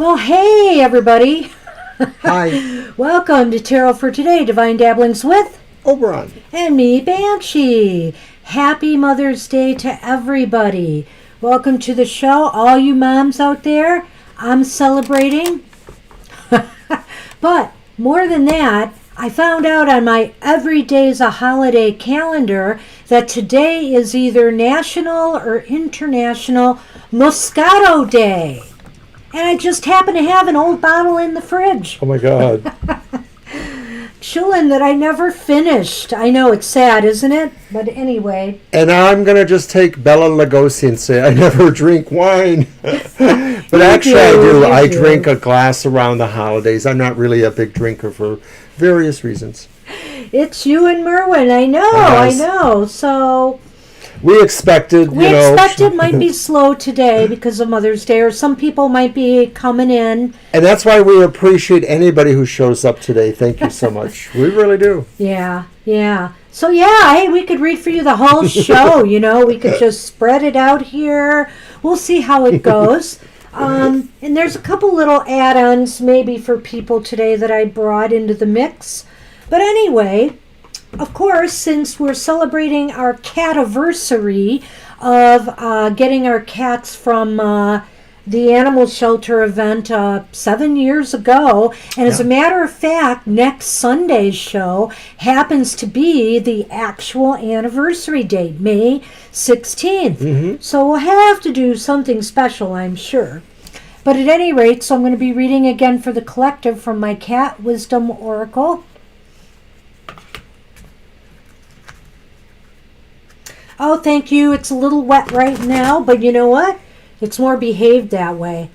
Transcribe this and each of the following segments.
Well, hey, everybody. Hi. Welcome to Tarot for Today, Divine Dabblings with Oberon. and me, Banshee. Happy Mother's Day to everybody. Welcome to the show, all you moms out there. I'm celebrating. But more than that, I found out on my Every Day's a Holiday calendar that today is either National or International Moscato Day. And I just happen to have an old bottle in the fridge. Oh my God. Chillin' that I never finished. I know it's sad, isn't it? But anyway. And I'm going to just take Bela Lugosi and say I never drink wine. But actually I do. I drink a glass around the holidays. I'm not really a big drinker for various reasons. It's you and Merwin. I know. So we expected, might be slow today because of Mother's Day, or some people might be coming in. And that's why we appreciate anybody who shows up today. Thank you so much. We really do. Yeah. So hey, we could read for you the whole show, We could just spread it out here. We'll see how it goes. And there's a couple little add-ons maybe for people today that I brought into the mix. But anyway, of course, since we're celebrating our cativersary of getting our cats from the animal shelter event 7 years ago, and as a matter of fact, next Sunday's show happens to be the actual anniversary date, May 16th. Mm-hmm. So we'll have to do something special, I'm sure. But at any rate, so I'm going to be reading again for the collective from my Cat Wisdom Oracle. Oh, thank you. It's a little wet right now, but you know what? It's more behaved that way.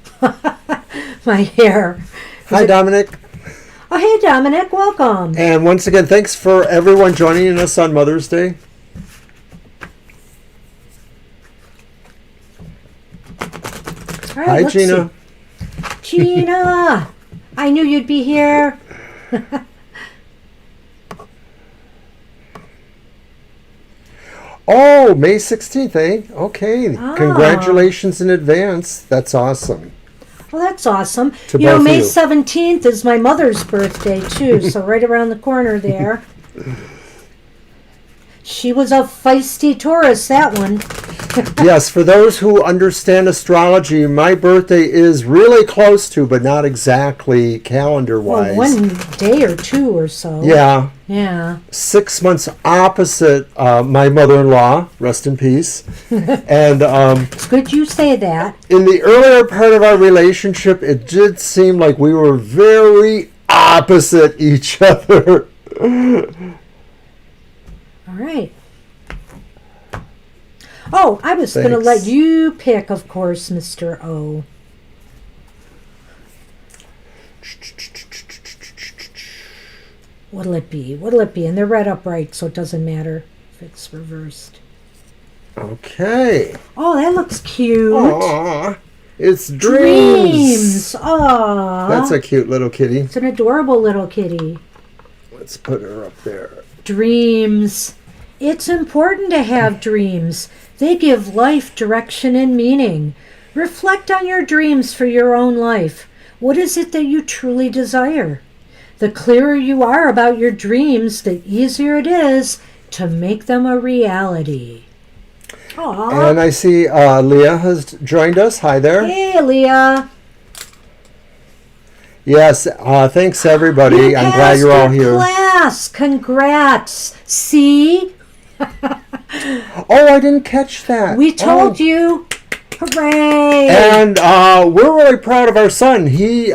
My hair. Hi, Dominic. Oh, hey, Dominic. Welcome. And once again, thanks for everyone joining us on Mother's Day. All right, hi, Gina. See. Gina, I knew you'd be here. Oh, May 16th, eh? Okay. Congratulations in advance. That's awesome. Well, that's awesome. To May 17th is my mother's birthday, too, so right around the corner there. She was a feisty Taurus, that one. Yes, for those who understand astrology, my birthday is really close to, but not exactly calendar-wise. Well, 1 day or two or so. Yeah. 6 months opposite my mother-in-law, rest in peace. And it's good you say that. In the earlier part of our relationship, it did seem like we were very opposite each other. All right. Oh, I was going to let you pick, of course, Mr. O. What'll it be? And they're right upright, so it doesn't matter if it's reversed. Okay. Oh, that looks cute. Aww. It's Dreams. Aww. That's a cute little kitty. It's an adorable little kitty. Let's put her up there. Dreams. It's important to have dreams. They give life direction and meaning. Reflect on your dreams for your own life. What is it that you truly desire? The clearer you are about your dreams, the easier it is to make them a reality. Aww. And I see Leah has joined us. Hi there. Hey, Leah. Yes, thanks everybody. I'm glad you're all here. Class. Congrats. See? Oh, I didn't catch that. We told you. Hooray. And we're really proud of our son. He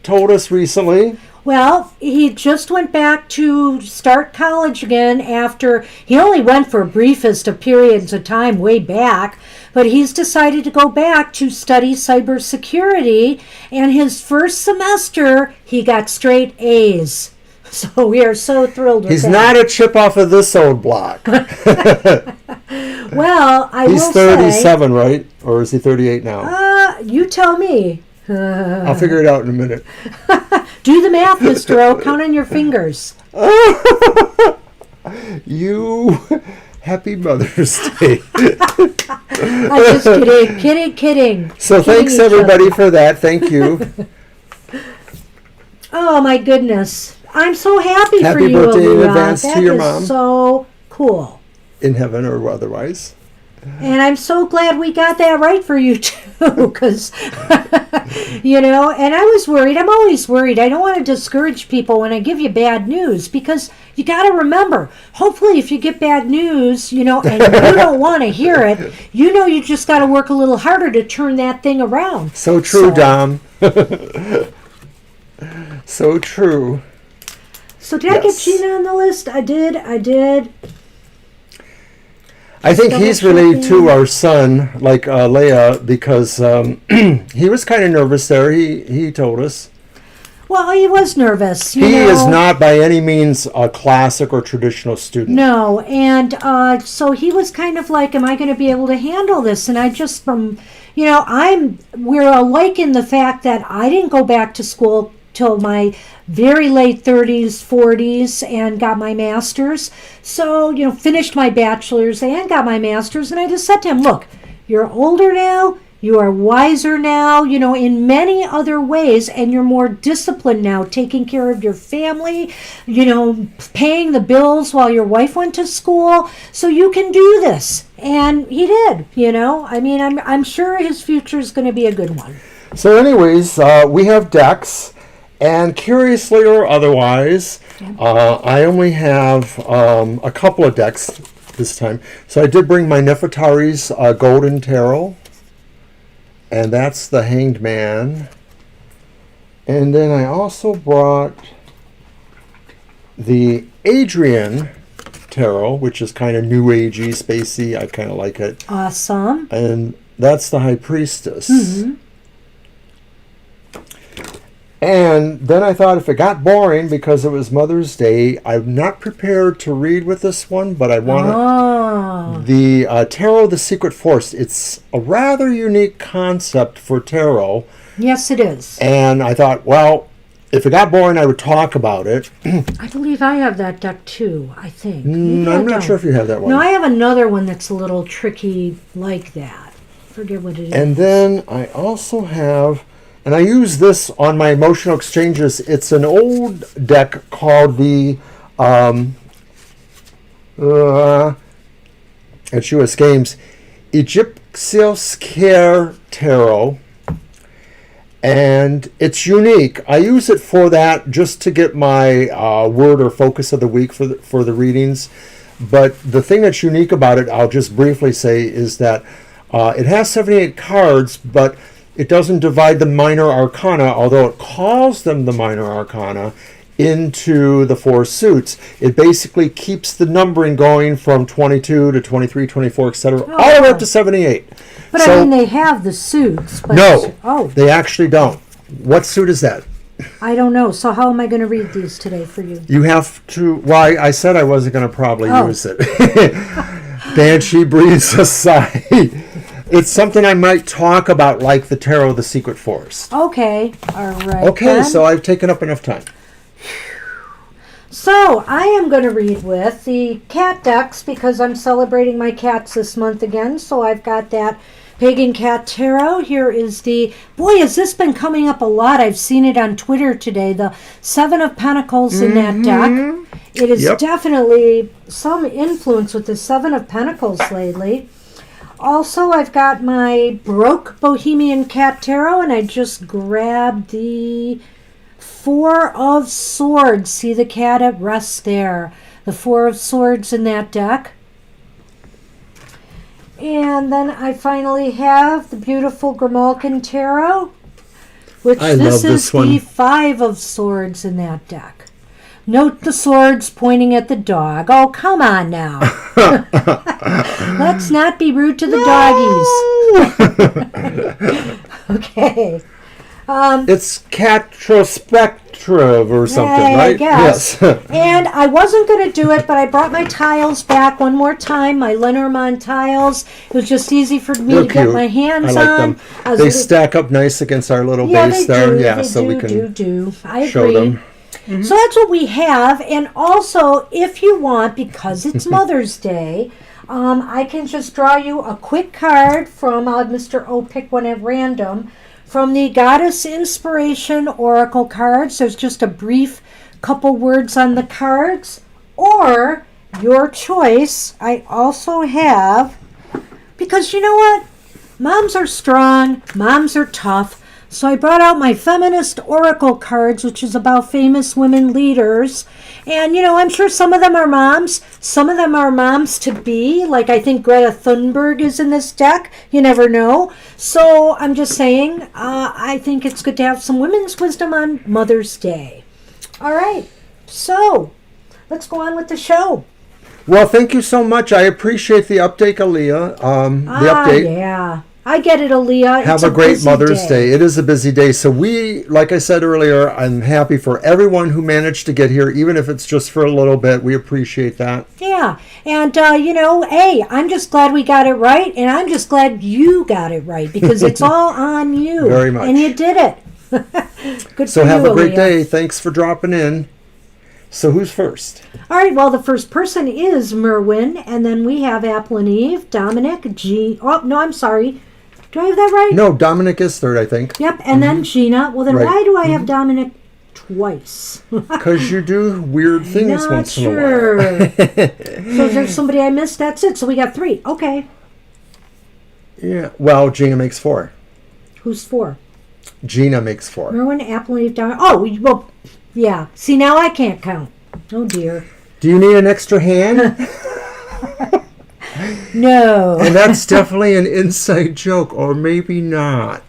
told us recently. Well, he just went back to start college again after he only went for briefest of periods of time way back, but he's decided to go back to study cybersecurity, and his first semester he got straight A's. So we are so thrilled with that. He's not a chip off of this old block. Well, I will say... He's 37, right? Or is he 38 now? You tell me. I'll figure it out in a minute. Do the math, Mr. O. Count on your fingers. You Happy Mother's Day. I'm just kidding. So thanks each everybody other. for that. Thank you. Oh my goodness. I'm so happy for Happy you, birthday in Alura. advance to That your is mom. so cool. In heaven or otherwise. And I'm so glad we got that right for you too, because, you know, and I was worried. I'm always worried. I don't want to discourage people when I give you bad news, because you got to remember, hopefully if you get bad news, you know, and you don't want to hear it, you know, you just got to work a little harder to turn that thing around. So true, Dom. So true. So did I get Gina on the list? I did. I think Double he's related checking. to our son, like Leia, because he was kind of nervous there. He told us. Well, he was nervous. He is not by any means a classic or traditional student. No, and so he was kind of like, am I going to be able to handle this? And I just, you know, we're alike in the fact that I didn't go back to school till my very late 30s, 40s, and got my master's. So, you know, finished my bachelor's and got my master's. And I just said to him, look, you're older now. You are wiser now, you know, in many other ways, and you're more disciplined now, taking care of your family, you know, paying the bills while your wife went to school, so you can do this. And he did, you know. I mean, I'm sure his future is going to be a good one. So anyways, we have decks, and curiously or otherwise, I only have a couple of decks this time. So I did bring my Nefertari's Golden Tarot. And that's the Hanged Man. And then I also brought the Adrian Tarot, which is kind of new agey, spacey. I kind of like it. Awesome. And that's the High Priestess. Mm-hmm. And then I thought if it got boring because it was Mother's Day, I'm not prepared to read with this one, but I want the Tarot, the Secret Force. It's a rather unique concept for tarot. Yes, it is. And I thought, well, if it got boring, I would talk about it. I believe I have that deck too, I think. I'm not sure if you have that one. No, I have another one that's a little tricky like that. Forget what it is. And then I also have, and I use this on my emotional exchanges. It's an old deck called the at US Games Egyptioskare Tarot. And it's unique. I use it for that, just to get my word or focus of the week for the readings. But the thing that's unique about it, I'll just briefly say, is that it has 78 cards, but it doesn't divide the minor arcana, although it calls them the minor arcana, into the four suits. It basically keeps the numbering going from 22 to 23, 24, etc., all the way up to 78. But So- I mean, they have the suits. But No, Oh, they actually don't. What suit is that? I don't know. So how am I going to read these today for you? You have to. Well, I said I wasn't going to probably Oh. use it. Banshee breathes a sigh. It's something I might talk about, like the Tarot, the Secret Force. Okay. All right. Okay, then. so I've taken up enough time. So I am going to read with the cat decks because I'm celebrating my cats this month again. So I've got that Pagan Cat Tarot. Here is the, boy, has this been coming up a lot. I've seen it on Twitter today. The Seven of Pentacles in that deck. It is definitely some influence with the Seven of Pentacles lately. Also, I've got my Baroque Bohemian Cat Tarot, and I just grabbed the Four of Swords. See the cat at rest there. The Four of Swords in that deck. And then I finally have the beautiful Grimalkin Tarot, which I this love is this one. the Five of Swords in that deck. Note the swords pointing at the dog. Oh, come on now. Let's not be rude to the doggies. Okay. It's Catrospective or something, I right? guess. Yes. And I wasn't going to do it, but I brought my tiles back one more time, my Lenormand tiles. It was just easy for me They're to get cute. my hands I like on. them. They stack up nice against our little base there. Do. Yeah, They so do, we can do. I show agree. them. So that's what we have. And also, if you want, because it's Mother's Day, I can just draw you a quick card from Mr. O. Pick one at random from the Goddess Inspiration Oracle cards. There's just a brief couple words on the cards, or your choice. I also have, because you know what? Moms are strong, moms are tough. So I brought out my Feminist Oracle cards, which is about famous women leaders. And, you know, I'm sure some of them are moms. Some of them are moms to be. Like, I think Greta Thunberg is in this deck. You never know. So I'm just saying, I think it's good to have some women's wisdom on Mother's Day. All right. So let's go on with the show. Well, thank you so much. I appreciate the update, Aaliyah. The update. Yeah. I get it, Aaliyah. Have a great Mother's Day. It is a busy day. So like I said earlier, I'm happy for everyone who managed to get here, even if it's just for a little bit. We appreciate that. Yeah. And, you know, hey, I'm just glad we got it right. And I'm just glad you got it right, because it's all on you. Very much. And you did it. Good so for have you, a great Aaliyah. day. Thanks for dropping in. So who's first? All right, well, the first person is Merwin, and then we have Apple and Eve, Dominic, G. Oh, no, I'm sorry. Do I have that right? No, Dominic is third, I think. Yep, and then Gina. Well, then Right. why do I have Dominic twice? Because you do weird things Not once sure. in a while. So is there somebody I missed? That's it. So we got 3. Okay. Yeah. Well, Gina makes 4. Who's 4? Gina makes 4. Merwin, Apple and Eve, Dominic. Oh, well, yeah. See, now I can't count. Oh, dear. Do you need an extra hand? No. And that's definitely an inside joke, or maybe not.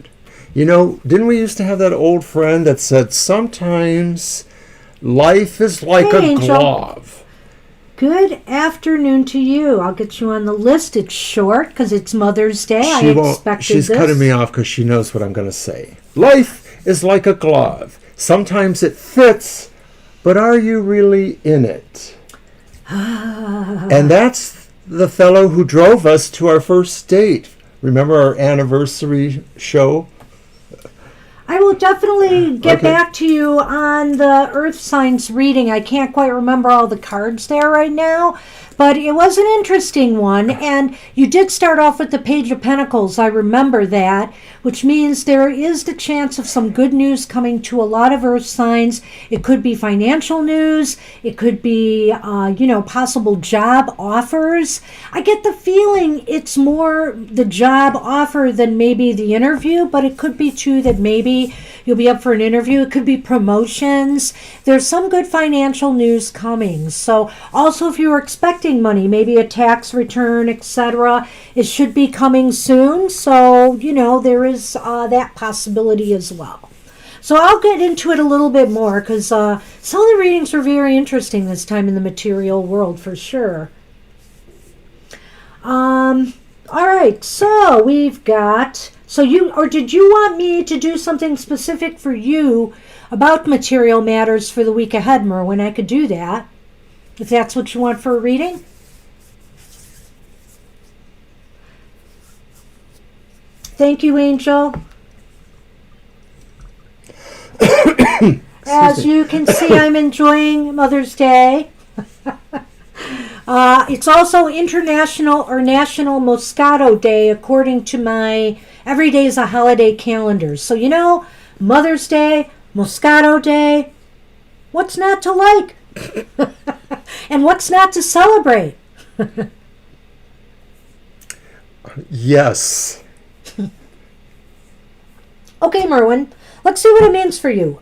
You know, didn't we used to have that old friend that said, sometimes life is like Hey, a Angel. glove? Good afternoon to you. I'll get you on the list. It's short because it's Mother's Day. I expected She's this. cutting me off because she knows what I'm going to say. Life is like a glove. Sometimes it fits, but are you really in it? And that's the fellow who drove us to our first date. Remember our anniversary show? I will definitely get Okay. back to you on the Earth Signs reading. I can't quite remember all the cards there right now, but it was an interesting one. And you did start off with the Page of Pentacles. I remember that, which means there is the chance of some good news coming to a lot of Earth signs. It could be financial news. It could be, possible job offers. I get the feeling it's more the job offer than maybe the interview, but it could be too that maybe you'll be up for an interview. It could be promotions. There's some good financial news coming. So also if you were expecting money, maybe a tax return, etc., it should be coming soon. So, there is that possibility as well. So I'll get into it a little bit more because some of the readings were very interesting this time in the material world for sure. All right, so we've got... did you want me to do something specific for you about material matters for the week ahead, Merwin? I could do that, if that's what you want for a reading. Thank you, Angel. As you can see, I'm enjoying Mother's Day. It's also International or National Moscato Day, according to my Every Day is a Holiday calendar. So, Mother's Day, Moscato Day, what's not to like? And what's not to celebrate? Yes. Okay, Merwin, let's see what it means for you.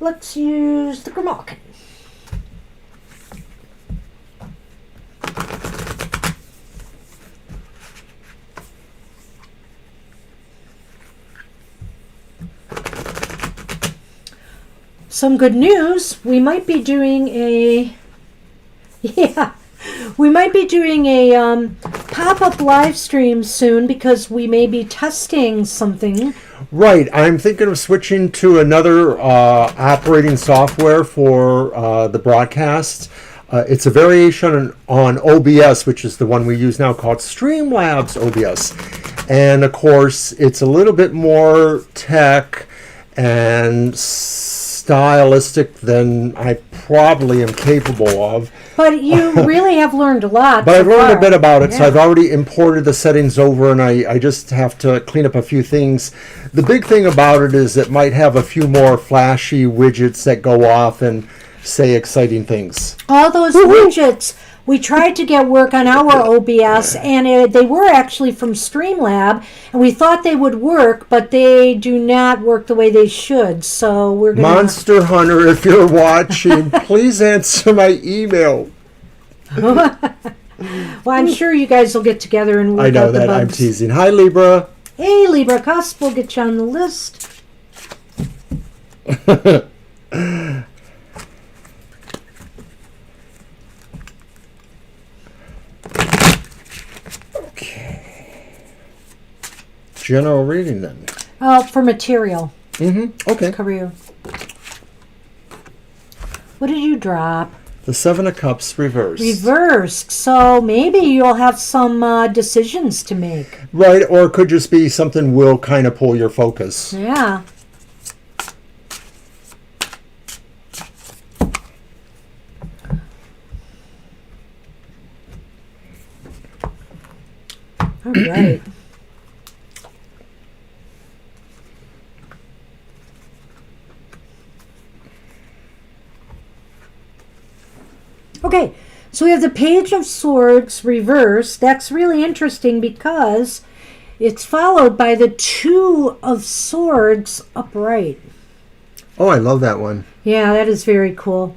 Let's use the Grimalkin. Some good news. We might be doing a pop-up live stream soon because we may be testing something. Right. I'm thinking of switching to another operating software for the broadcast. It's a variation on OBS, which is the one we use now, called Streamlabs OBS. And, of course, it's a little bit more tech and stylistic than I probably am capable of. But you really have learned a lot. But so I've learned far. a bit about it, so Yeah. I've already imported the settings over, and I just have to clean up a few things. The big thing about it is it might have a few more flashy widgets that go off and say exciting things. All those widgets, we tried to get work on our OBS, and they were actually from Streamlab, and we thought they would work, but they do not work the way they should. So we're going to... Monster Hunter, if you're watching, please answer my email. Well, I'm sure you guys will get together and work I know out the that. I'm bugs. teasing. Hi, Libra. Hey, Libra Cusp, we'll get you on the list. General reading then. For material, Okay. career. What did you drop? The Seven of Cups reversed. Reversed. So maybe you'll have some decisions to make. Right, or it could just be something will kind of pull your focus. Yeah. All right. Okay, so we have the Page of Swords reversed. That's really interesting because it's followed by the Two of Swords upright. Oh, I love that one. Yeah, that is very cool.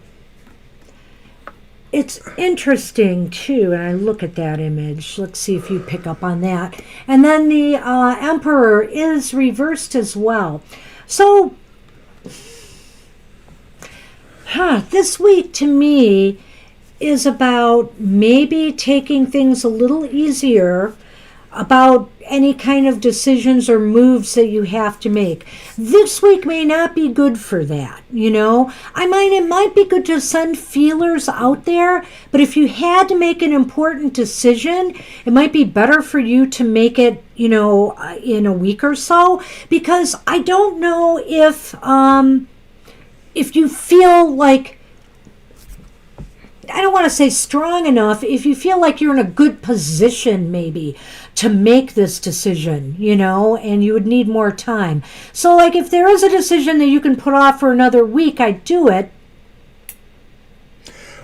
It's interesting too, and I look at that image. Let's see if you pick up on that. And then the Emperor is reversed as well. So, this week to me is about maybe taking things a little easier about any kind of decisions or moves that you have to make. This week may not be good for that, you know. It might be good to send feelers out there, but if you had to make an important decision, it might be better for you to make it, you know, in a week or so, because I don't know if you feel like, I don't want to say strong enough, if you feel like you're in a good position maybe to make this decision, you know, and you would need more time. So like if there is a decision that you can put off for another week, I'd do it.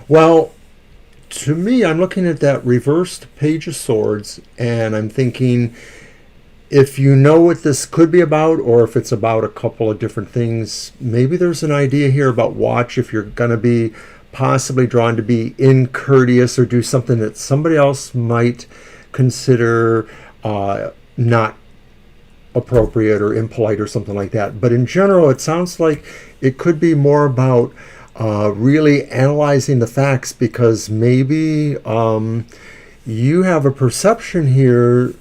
Well, to me, I'm looking at that reversed Page of Swords, and I'm thinking, if you know what this could be about, or if it's about a couple of different things, maybe there's an idea here about watch if you're going to be possibly drawn to be incourteous or do something that somebody else might consider not appropriate or impolite or something like that. But in general, it sounds like it could be more about really analyzing the facts, because maybe you have a perception here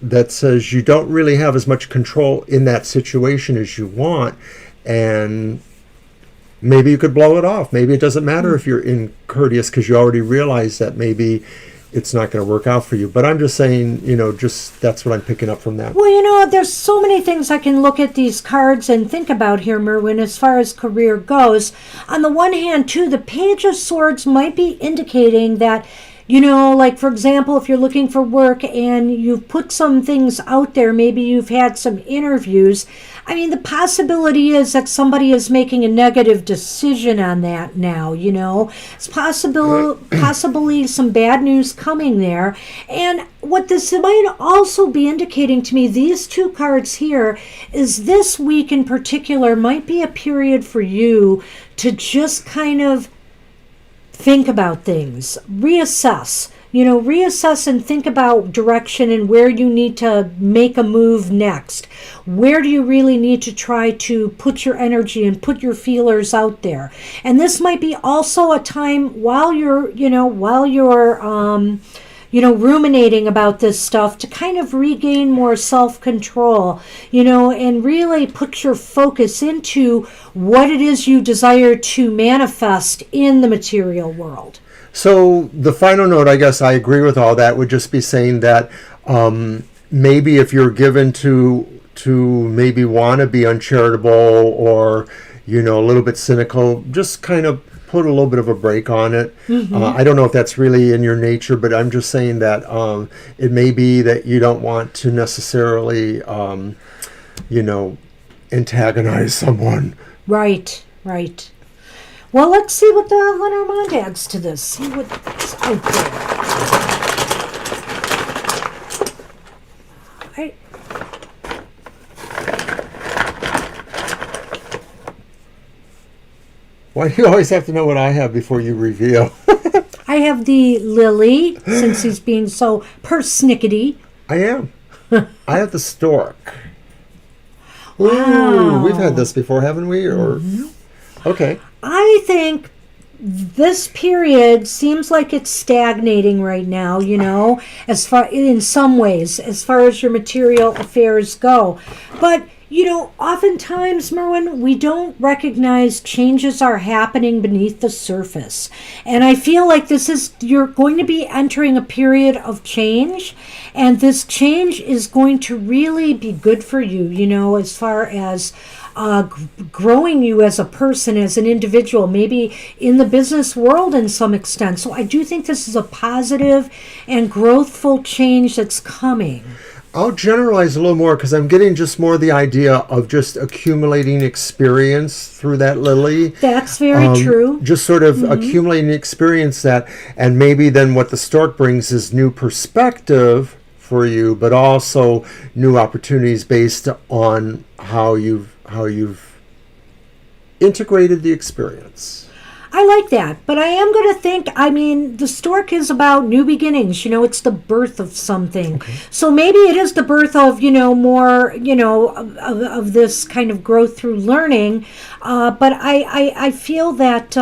that says you don't really have as much control in that situation as you want, and maybe you could blow it off. Maybe it doesn't matter if you're incourteous because you already realize that maybe it's not going to work out for you. But I'm just saying, you know, just that's what I'm picking up from that. Well, you know, there's so many things I can look at these cards and think about here, Merwin, as far as career goes. On the one hand, too, the Page of Swords might be indicating that, you know, like, for example, if you're looking for work and you've put some things out there, maybe you've had some interviews. I mean, the possibility is that somebody is making a negative decision on that now, you know. It's possibly some bad news coming there. And what this might also be indicating to me, these two cards here, is this week in particular might be a period for you to just kind of think about things, reassess and think about direction and where you need to make a move next. Where do you really need to try to put your energy and put your feelers out there? And this might be also a time while you're ruminating about this stuff to kind of regain more self-control, you know, and really put your focus into what it is you desire to manifest in the material world. So the final note, I guess I agree with all that, would just be saying that maybe if you're given to maybe want to be uncharitable or, you know, a little bit cynical, just kind of put a little bit of a break on it. I don't know if that's really in your nature, but I'm just saying that it may be that you don't want to necessarily, antagonize someone. Right. Well, let's see what the Lenormand adds to this. See what's out there. Right. Why do you always have to know what I have before you reveal? I have the lily, since he's being so persnickety. I am. I have the stork. Wow. Ooh, we've had this before, haven't we? Or okay. I think this period seems like it's stagnating right now, as far in some ways, as far as your material affairs go. But oftentimes, Merwin, we don't recognize changes are happening beneath the surface. And I feel like you're going to be entering a period of change, and this change is going to really be good for you, as far as growing you as a person, as an individual, maybe in the business world in some extent. So I do think this is a positive and growthful change that's coming. I'll generalize a little more because I'm getting just more the idea of just accumulating experience through that lily. That's very true. Just sort of accumulating experience and maybe then what the stork brings is new perspective for you, but also new opportunities based on how you've integrated the experience. I like that, but I am going to think, the stork is about new beginnings, it's the birth of something. Okay. So maybe it is the birth of, more, of this kind of growth through learning. But I feel that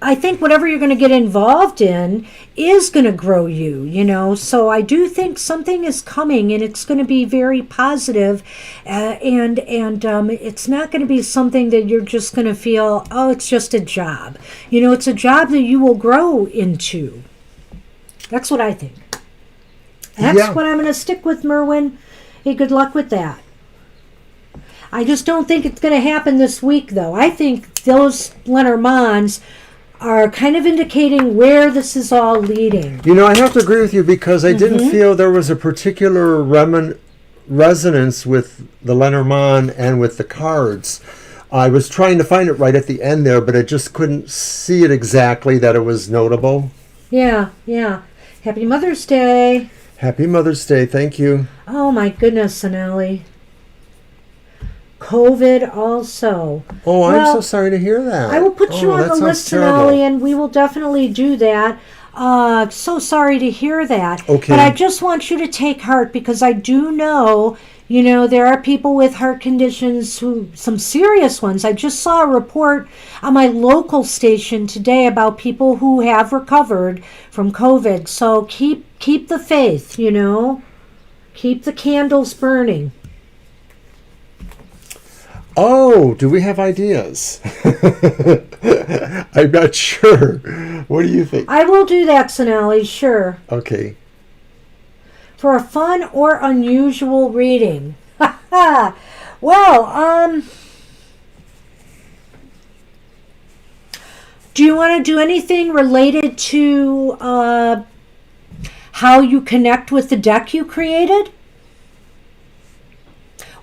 I think whatever you're going to get involved in is going to grow you, So I do think something is coming, and it's going to be very positive, and it's not going to be something that you're just going to feel, oh, it's just a job. It's a job that you will grow into. That's what I think. That's what I'm going to stick with, Merwin. Hey, good luck with that. I just don't think it's going to happen this week, though. I think those Lenormands are kind of indicating where this is all leading. I have to agree with you because I didn't feel there was a particular resonance with the Lenormand and with the cards. I was trying to find it right at the end there, but I just couldn't see it exactly that it was notable. Yeah. Happy Mother's Day. Happy Mother's Day. Thank you. Oh, my goodness, Sonali. COVID also. Oh, I'm so sorry to hear that. I will put you on the list, Sonali, and we will definitely do that. So sorry to hear that. Okay. But I just want you to take heart, because I do know, there are people with heart conditions, some serious ones. I just saw a report on my local station today about people who have recovered from COVID. So keep the faith, Keep the candles burning. Oh, do we have ideas? I'm not sure. What do you think? I will do that, Sonali, sure. Okay. For a fun or unusual reading. Well, do you want to do anything related to how you connect with the deck you created?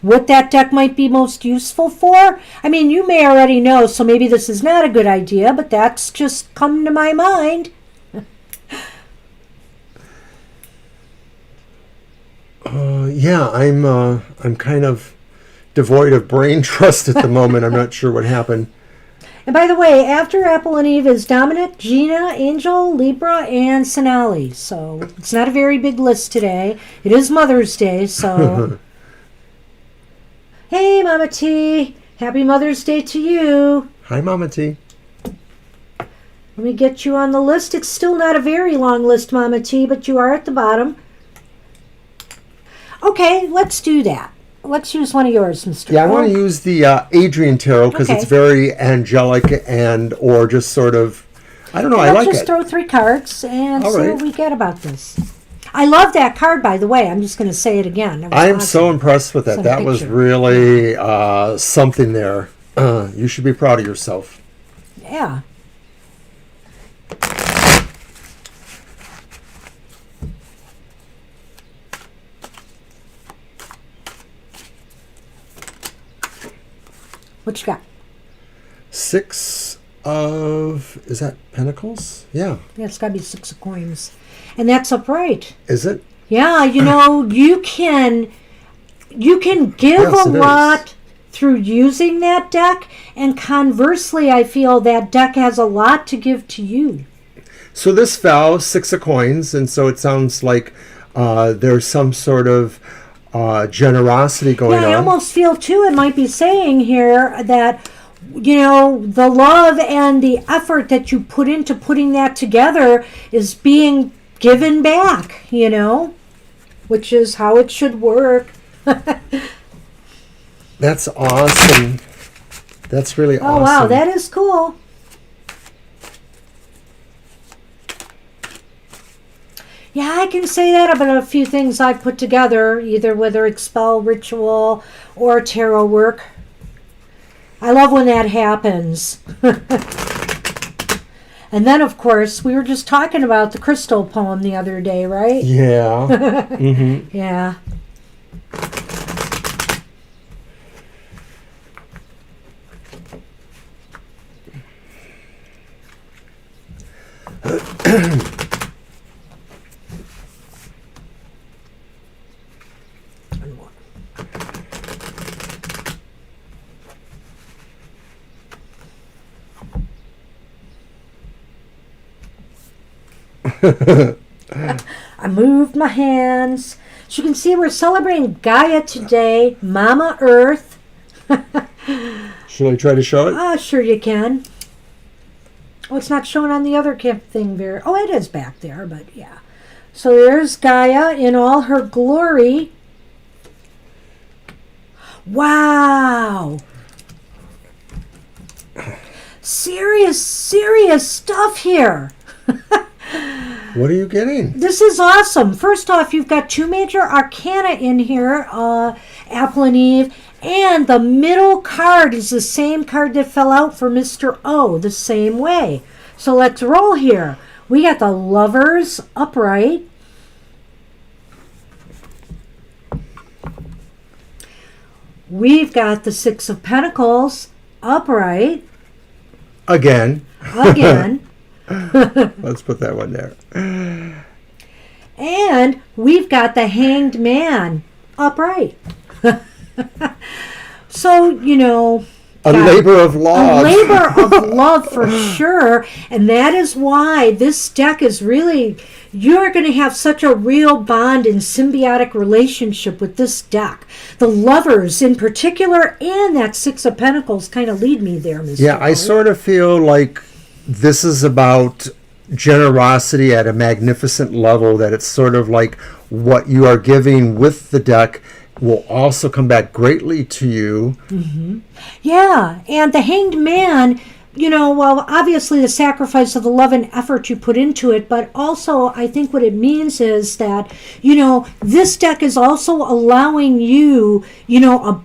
What that deck might be most useful for? You may already know, so maybe this is not a good idea, but that's just come to my mind. I'm kind of devoid of brain trust at the moment. I'm not sure what happened. And by the way, after Apple and Eve is Dominic, Gina, Angel, Libra, and Sonali. So it's not a very big list today. It is Mother's Day, so... Hey, Mama T. Happy Mother's Day to you. Hi, Mama T. Let me get you on the list. It's still not a very long list, Mama T, but you are at the bottom. Okay, let's do that. Let's use one of yours, Mr. Yeah, I want to use the Adrian Tarot because it's very angelic or just sort of, I don't know, I like it. Let's just throw 3 cards and see what we get about this. I love that card, by the way. I'm just going to say it again. I am so impressed with that. That was really something there. You should be proud of yourself. Yeah. What you got? 6 of, is that Pentacles? Yeah. Yeah, it's got to be 6 of coins. And that's upright. Is it? Yeah, you know, you can give Yes, a it lot through using that deck, and conversely, I feel that deck has a lot to give to you. So this fell 6 of coins, and so it sounds like there's some sort of generosity going on. Yeah, I almost feel too it might be saying here that, you know, the love and the effort that you put into putting that together is being given back, you know, which is how it should work. That's awesome. That's really awesome. Oh, wow, that is cool. Yeah, I can say that about a few things I've put together, either whether it's spell, ritual, or tarot work. I love when that happens. And then, of course, we were just talking about the crystal poem the other day, right? Yeah. Mm-hmm. Yeah. I moved my hands. As you can see, we're celebrating Gaia today, Mama Earth. Should I try to show it? Sure you can. Oh, it's not shown on the other thing there. Oh, it is back there, but yeah. So there's Gaia in all her glory. Wow. Serious stuff here. What are you getting? This is awesome. First off, you've got 2 major arcana in here, Apple and Eve, and the middle card is the same card that fell out for Mr. O, the same way. So let's roll here. We got the Lovers upright. We've got the 6 of Pentacles upright. Again. Let's put that one there. And we've got the Hanged Man upright. So, you know, A labor of love. A labor of love for sure. And that is why this deck is really, you're going to have such a real bond and symbiotic relationship with this deck. The Lovers in particular and that 6 of Pentacles kind of lead me there, Mr. Yeah, I sort of feel like this is about generosity at a magnificent level, that it's sort of like what you are giving with the deck will also come back greatly to you. Mm-hmm. Yeah, and the Hanged Man, you know, well, obviously the sacrifice of the love and effort you put into it, but also I think what it means is that, you know, this deck is also allowing you, you know,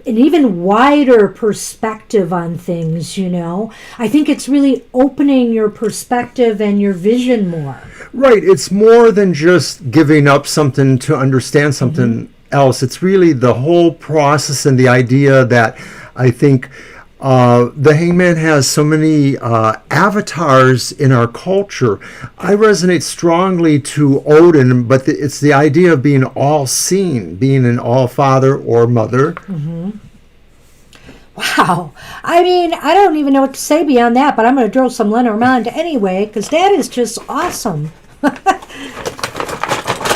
an even wider perspective on things, you know. I think it's really opening your perspective and your vision more. Right. It's more than just giving up something to understand something else. It's really the whole process and the idea that I think the Hangman has so many avatars in our culture. I resonate strongly to Odin, but it's the idea of being all seen, being an all father or mother. Mm-hmm. Wow. I mean, I don't even know what to say beyond that, but I'm going to throw some Lenormand anyway, because that is just awesome.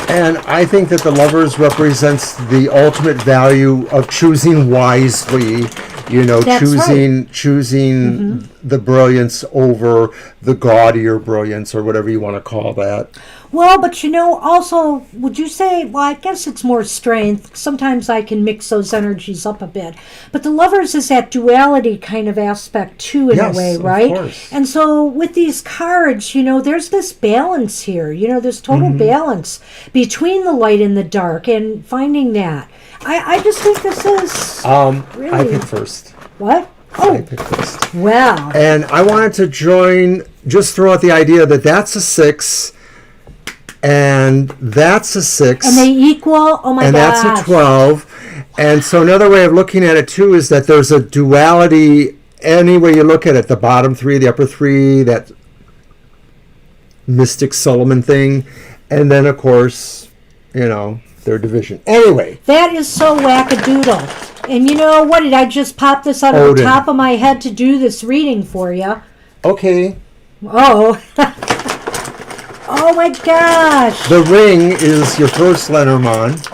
And I think that the Lovers represents the ultimate value of choosing wisely, you know, That's choosing the brilliance over the gaudier brilliance, or whatever you want to call that. Well, but you know, also, would you say, well, I guess it's more strength. Sometimes I can mix those energies up a bit. But the Lovers is that duality kind of aspect too, in a way, right? Of course. And so with these cards, you know, there's this balance here. You know, there's total balance between the light and the dark, and finding that. I just think this is I really... pick first. What? I picked this. Well. And I wanted to just throw out the idea that that's a 6, and that's a 6. And they equal, oh my and gosh. that's a 12. And so another way of looking at it, too, is that there's a duality any way you look at it. The bottom 3, the upper 3, that Mystic Solomon thing. And then, of course, their division. Anyway. That is so wackadoodle. And you know what? Did I just pop this out of the top of my head to do this reading for you? Okay. Oh. Oh my gosh. The ring is your first Lenormand.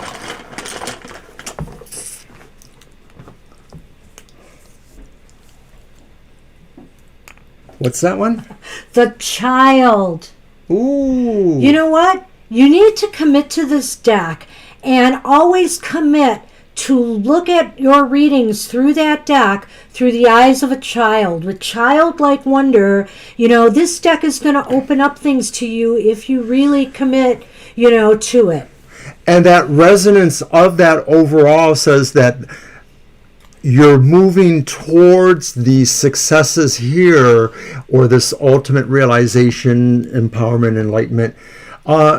What's that one? The Child. Ooh. You know what? You need to commit to this deck and always commit to look at your readings through that deck through the eyes of a child. With childlike wonder, this deck is going to open up things to you if you really commit, to it. And that resonance of that overall says that you're moving towards these successes here, or this ultimate realization, empowerment, enlightenment,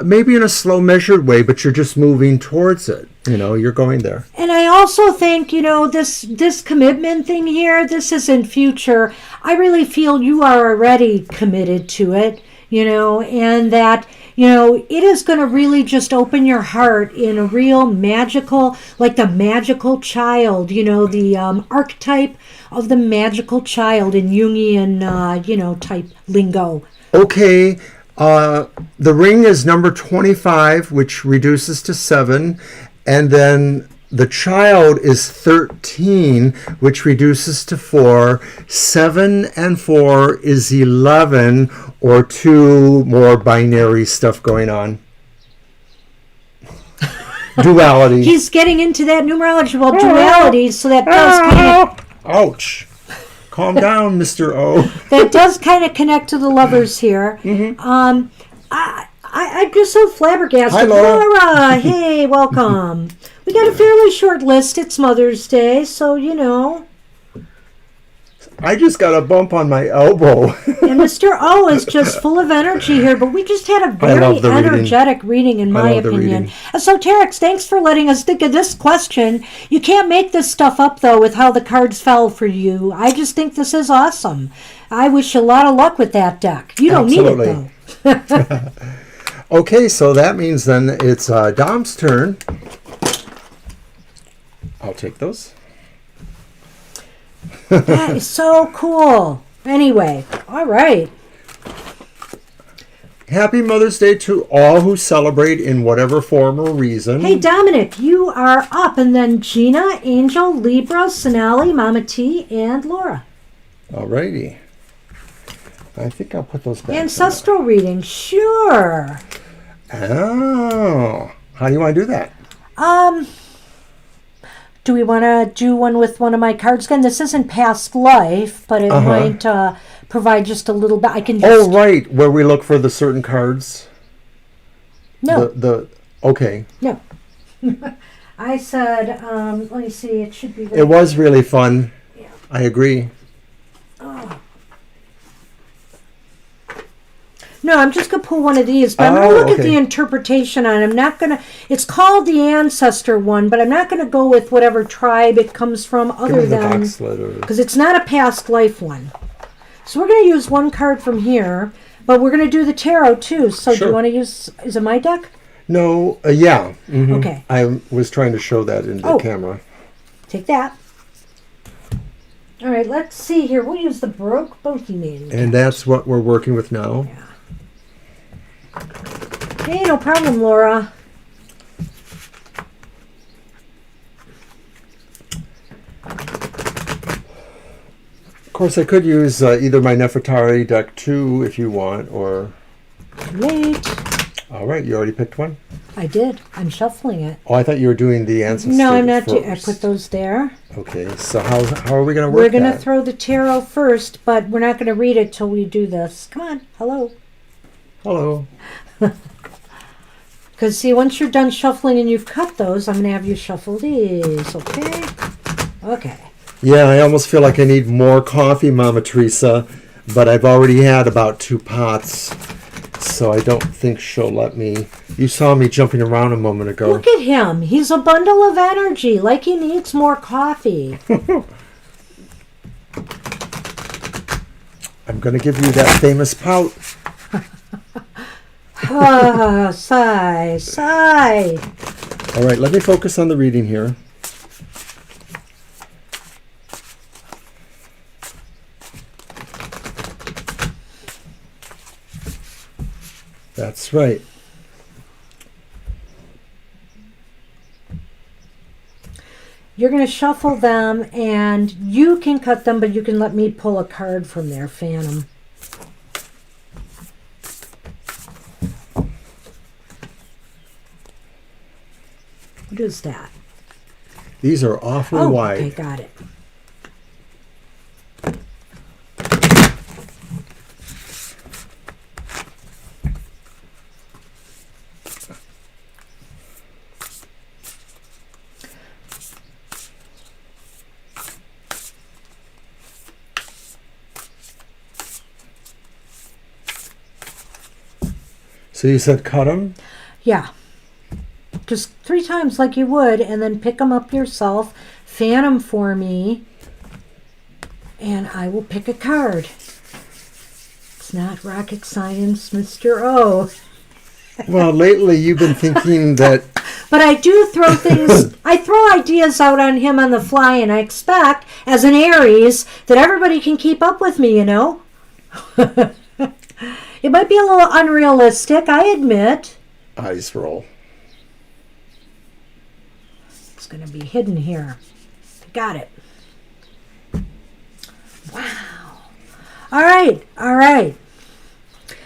maybe in a slow, measured way, but you're just moving towards it. You're going there. And I also think, this commitment thing here, this isn't future. I really feel you are already committed to it, and that, it is going to really just open your heart in a real magical, like the magical child, the archetype of the magical child in Jungian, type lingo. Okay. The ring is number 25, which reduces to 7. And then the child is 13, which reduces to 4. 7 and 4 is 11, or 2 more binary stuff going on. Duality. He's getting into that numerology. Well, duality, so that does kind of... Ouch. Calm down, Mr. O. That does kind of connect to the lovers here. Mm-hmm. I'm just so flabbergasted. Hi, Laura, hey, welcome. We got a fairly short list. It's Mother's Day, so, I just got a bump on my elbow. And Mr. O is just full of energy here, but we just had a very energetic reading, in my opinion. Esoterics, thanks for letting us think of this question. You can't make this stuff up, though, with how the cards fell for you. I just think this is awesome. I wish you a lot of luck with that deck. You don't need it, though. Okay, so that means then it's Dom's turn. I'll take those. That is so cool. Anyway, all right. Happy Mother's Day to all who celebrate in whatever form or reason. Hey, Dominic, you are up. And then Gina, Angel, Libra, Sonali, Mama T, and Laura. All righty. I think I'll put those back. Ancestral reading, sure. Oh. How do you want to do that? Do we want to do one with one of my cards again? This isn't past life, but it might provide just a little bit. I can just... Oh, right, where we look for the certain cards. No. Okay. No. I said, let me see, it should be... It was really fun. Yeah. I agree. Oh. No, I'm just going to pull one of these, but I'm going to look at the interpretation on it. I'm not going to... It's called the Ancestor one, but I'm not going to go with whatever tribe it comes from other than... Because it's not a past life one. So we're going to use one card from here, but we're going to do the tarot too. So do you want to use... Is it my deck? No, yeah. Mm-hmm. Okay. I was trying to show that in the camera. Take that. All right, let's see here. We'll use the Baroque Bohemian. And that's what we're working with now. Yeah. Hey, no problem, Laura. Of course, I could use either my Nefertari deck too, if you want, or... Late. All right, you already picked one? I did. I'm shuffling it. Oh, I thought you were doing the Ancestor. No, I'm not. I put those there. Okay, so how are we going to work We're going to throw the tarot first, but we're not going to read it till we do this. Come on. Hello. Hello. Because, see, once you're done shuffling and you've cut those, I'm going to have you shuffle these, okay? Okay. Yeah, I almost feel like I need more coffee, Mama Teresa, but I've already had about 2 pots, so I don't think she'll let me. You saw me jumping around a moment ago. Look at him. He's a bundle of energy, like he needs more coffee. I'm going to give you that famous pout. Ah, sigh, sigh. All right, let me focus on the reading here. That's right. You're going to shuffle them, and you can cut them, but you can let me pull a card from there, Phantom. What is that? These are awfully wide. Okay, got it. So you said cut them? Yeah. Just 3 times like you would, and then pick them up yourself, fan them for me, and I will pick a card. It's not rocket science, Mr. O. Well, lately you've been thinking that... But I do throw things, I throw ideas out on him on the fly, and I expect, as an Aries, that everybody can keep up with me, you know? It might be a little unrealistic, I admit. Eyes roll. It's going to be hidden here. Got it. Wow. All right, all right.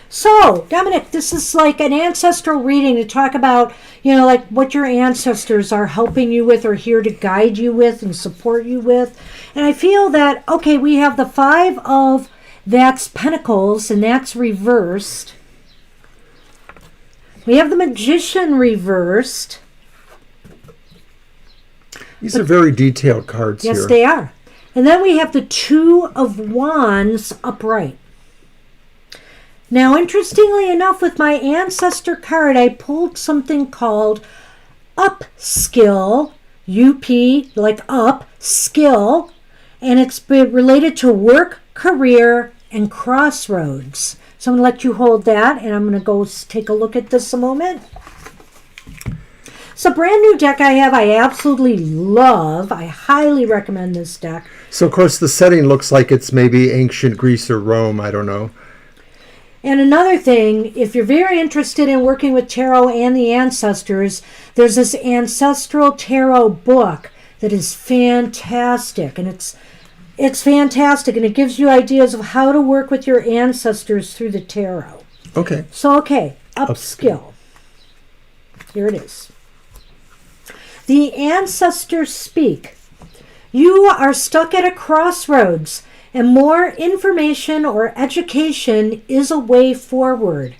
So, Dominic, this is like an ancestral reading to talk about, you know, like what your ancestors are helping you with or here to guide you with and support you with. And I feel that, okay, we have the 5 of that's Pentacles, and that's reversed. We have the Magician reversed. These are very detailed cards here. Yes, they are. And then we have the 2 of Wands upright. Now, interestingly enough, with my ancestor card, I pulled something called Upskill, UP, like up, skill, and it's related to work, career, and crossroads. So I'm going to let you hold that, and I'm going to go take a look at this a moment. It's a brand new deck I have. I absolutely love. I highly recommend this deck. So, of course, the setting looks like it's maybe ancient Greece or Rome. I don't know. And another thing, if you're very interested in working with tarot and the ancestors, there's this ancestral tarot book that is fantastic. And it's fantastic, and it gives you ideas of how to work with your ancestors through the tarot. Okay. So, okay, upskill. Here it is. The ancestors speak. You are stuck at a crossroads, and more information or education is a way forward.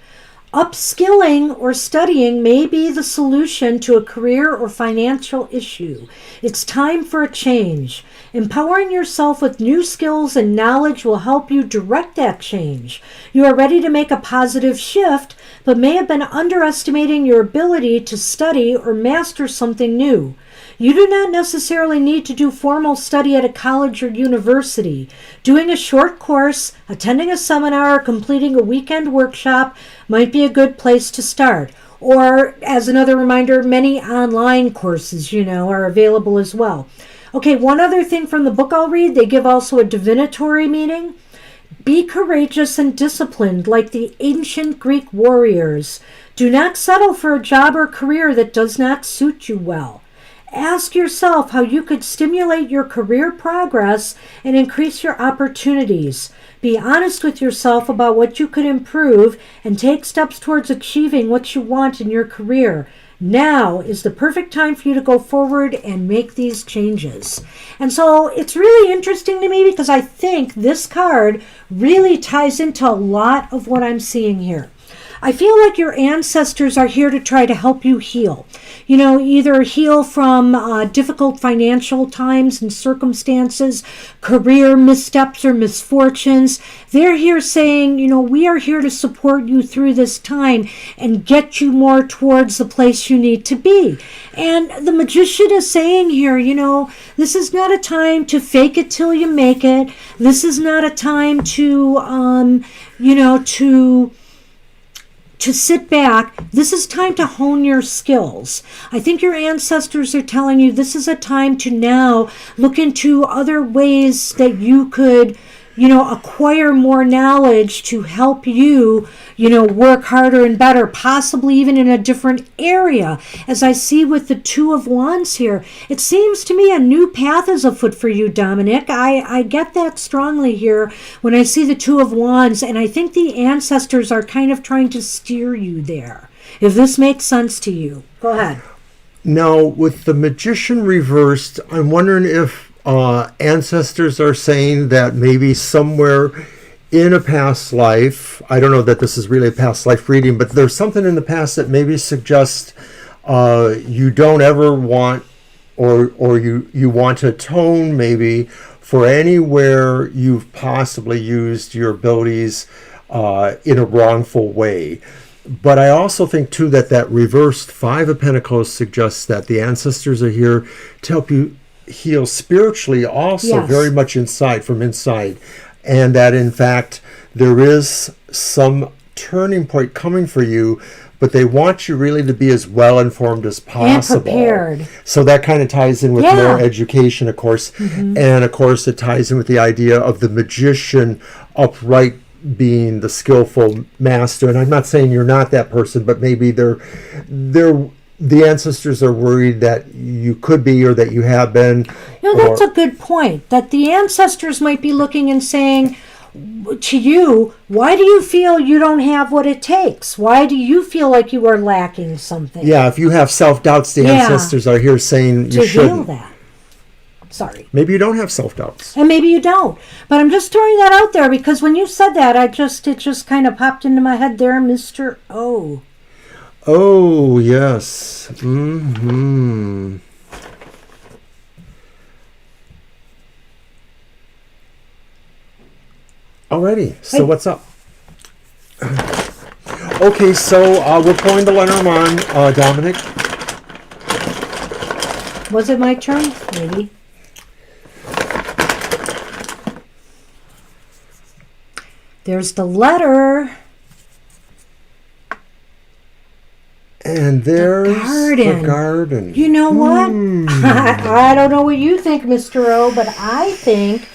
Upskilling or studying may be the solution to a career or financial issue. It's time for a change. Empowering yourself with new skills and knowledge will help you direct that change. You are ready to make a positive shift, but may have been underestimating your ability to study or master something new. You do not necessarily need to do formal study at a college or university. Doing a short course, attending a seminar, or completing a weekend workshop might be a good place to start. Or, as another reminder, many online courses, are available as well. Okay, one other thing from the book I'll read, they give also a divinatory meaning. Be courageous and disciplined like the ancient Greek warriors. Do not settle for a job or career that does not suit you well. Ask yourself how you could stimulate your career progress and increase your opportunities. Be honest with yourself about what you could improve and take steps towards achieving what you want in your career. Now is the perfect time for you to go forward and make these changes. And so it's really interesting to me because I think this card really ties into a lot of what I'm seeing here. I feel like your ancestors are here to try to help you heal. You know, either heal from difficult financial times and circumstances, career missteps or misfortunes. They're here saying, you know, we are here to support you through this time and get you more towards the place you need to be. And the Magician is saying here, you know, this is not a time to fake it till you make it. This is not a time to, to sit back. This is time to hone your skills. I think your ancestors are telling you this is a time to now look into other ways that you could, you know, acquire more knowledge to help you, you know, work harder and better, possibly even in a different area. As I see with the Two of Wands here, it seems to me a new path is afoot for you, Dominic. I get that strongly here when I see the Two of Wands, and I think the ancestors are kind of trying to steer you there. If this makes sense to you, go ahead. Now, with the Magician reversed, I'm wondering if ancestors are saying that maybe somewhere in a past life, I don't know that this is really a past life reading, but there's something in the past that maybe suggests you don't ever want, or you want to atone maybe for anywhere you've possibly used your abilities in a wrongful way. But I also think too that reversed Five of Pentacles suggests that the ancestors are here to help you heal spiritually also, yes, very much from inside, and that in fact there is some turning point coming for you, but they want you really to be as well informed as possible and prepared. So that kind of ties in with more education, of course. And of course it ties in with the idea of the Magician upright being the skillful master. And I'm not saying you're not that person, but maybe the ancestors are worried that you could be, or that you have been. You know, that's a good point. That the ancestors might be looking and saying to you, why do you feel you don't have what it takes? Why do you feel like you are lacking something? Yeah, if you have self-doubts, the ancestors are here saying you shouldn't. To heal that. Sorry. Maybe you don't have self-doubts. And maybe you don't. But I'm just throwing that out there because when you said that, it just kind of popped into my head there, Mr. O. Oh, yes. Mm-hmm. Alrighty, so what's up? Okay, so we're pulling the Lenormand, Dominic. Was it my turn? Maybe. There's the letter. And there's the garden. You know what? I don't know what you think, Mr. O, but I think,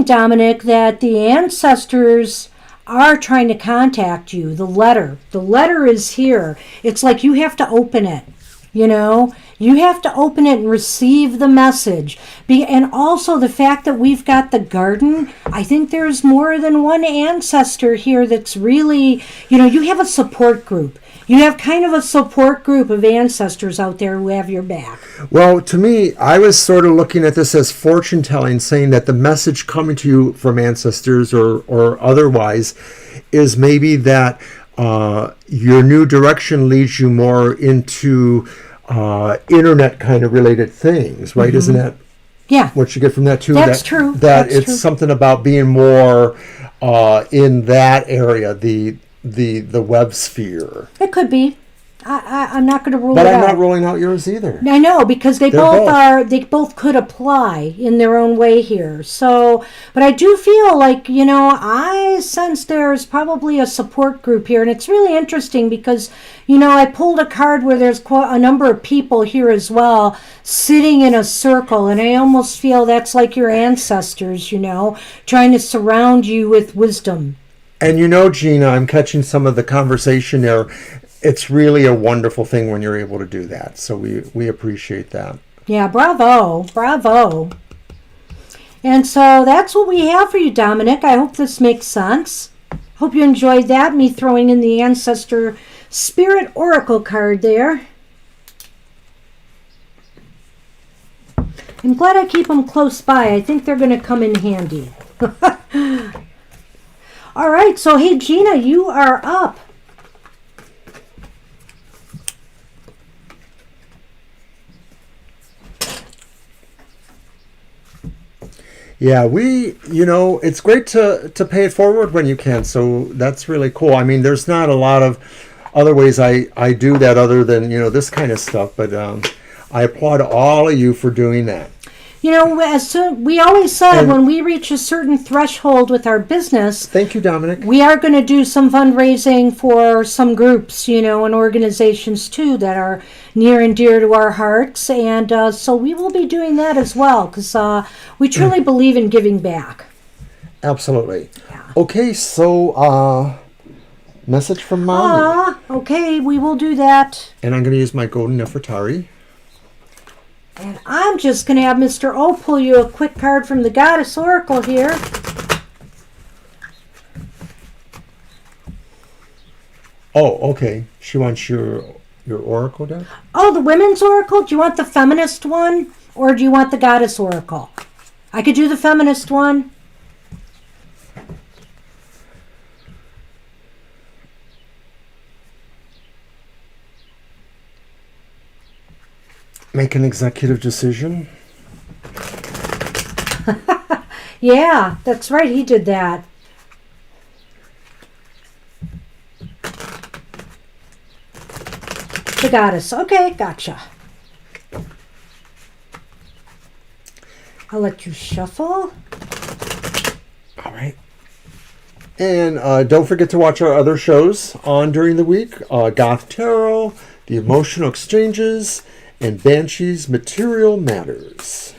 Dominic, that the ancestors are trying to contact you. The letter is here. It's like you have to open it. You know, you have to open it and receive the message. And also the fact that we've got the garden, I think there's more than one ancestor here that's really, you know, you have a support group. You have kind of a support group of ancestors out there who have your back. Well, to me, I was sort of looking at this as fortune telling, saying that the message coming to you from ancestors or otherwise is maybe that your new direction leads you more into internet kind of related things, right? Mm-hmm. Isn't that what you get from that too? That's true. That's it's true. Something about being more in that area, the web sphere. It could be. I'm not going to rule it out. But I'm not ruling out yours either. I know, because they both could apply in their own way here. So, but I do feel like, you know, I sense there's probably a support group here. And it's really interesting because, you know, I pulled a card where there's a number of people here as well sitting in a circle. And I almost feel that's like your ancestors, you know, trying to surround you with wisdom. And you know, Gina, I'm catching some of the conversation there. It's really a wonderful thing when you're able to do that. So we appreciate that. Yeah, bravo. And so that's what we have for you, Dominic. I hope this makes sense. Hope you enjoyed that, me throwing in the Ancestor Spirit Oracle card there. I'm glad I keep them close by. I think they're going to come in handy. All right, so hey, Gina, you are up. Yeah, it's great to pay it forward when you can. So that's really cool. I mean, there's not a lot of other ways I do that other than, this kind of stuff. But I applaud all of you for doing that. We always said when we reach a certain threshold with our business, thank you, Dominic. We are going to do some fundraising for some groups, and organizations too that are near and dear to our hearts. And so we will be doing that as well because we truly believe in giving back. Absolutely. Yeah. Okay, so message from Mom. Okay, we will do that. And I'm going to use my golden Nefertari. And I'm just going to have Mr. O pull you a quick card from the Goddess Oracle here. Oh, okay. She wants your Oracle deck? Oh, the Women's Oracle? Do you want the Feminist one? Or do you want the Goddess Oracle? I could do the Feminist one. Make an executive decision. Yeah, that's right. He did that. The Goddess. Okay, gotcha. I'll let you shuffle. All right. And don't forget to watch our other shows on during the week. Goth Tarot, The Emotional Exchanges, and Banshee's Material Matters.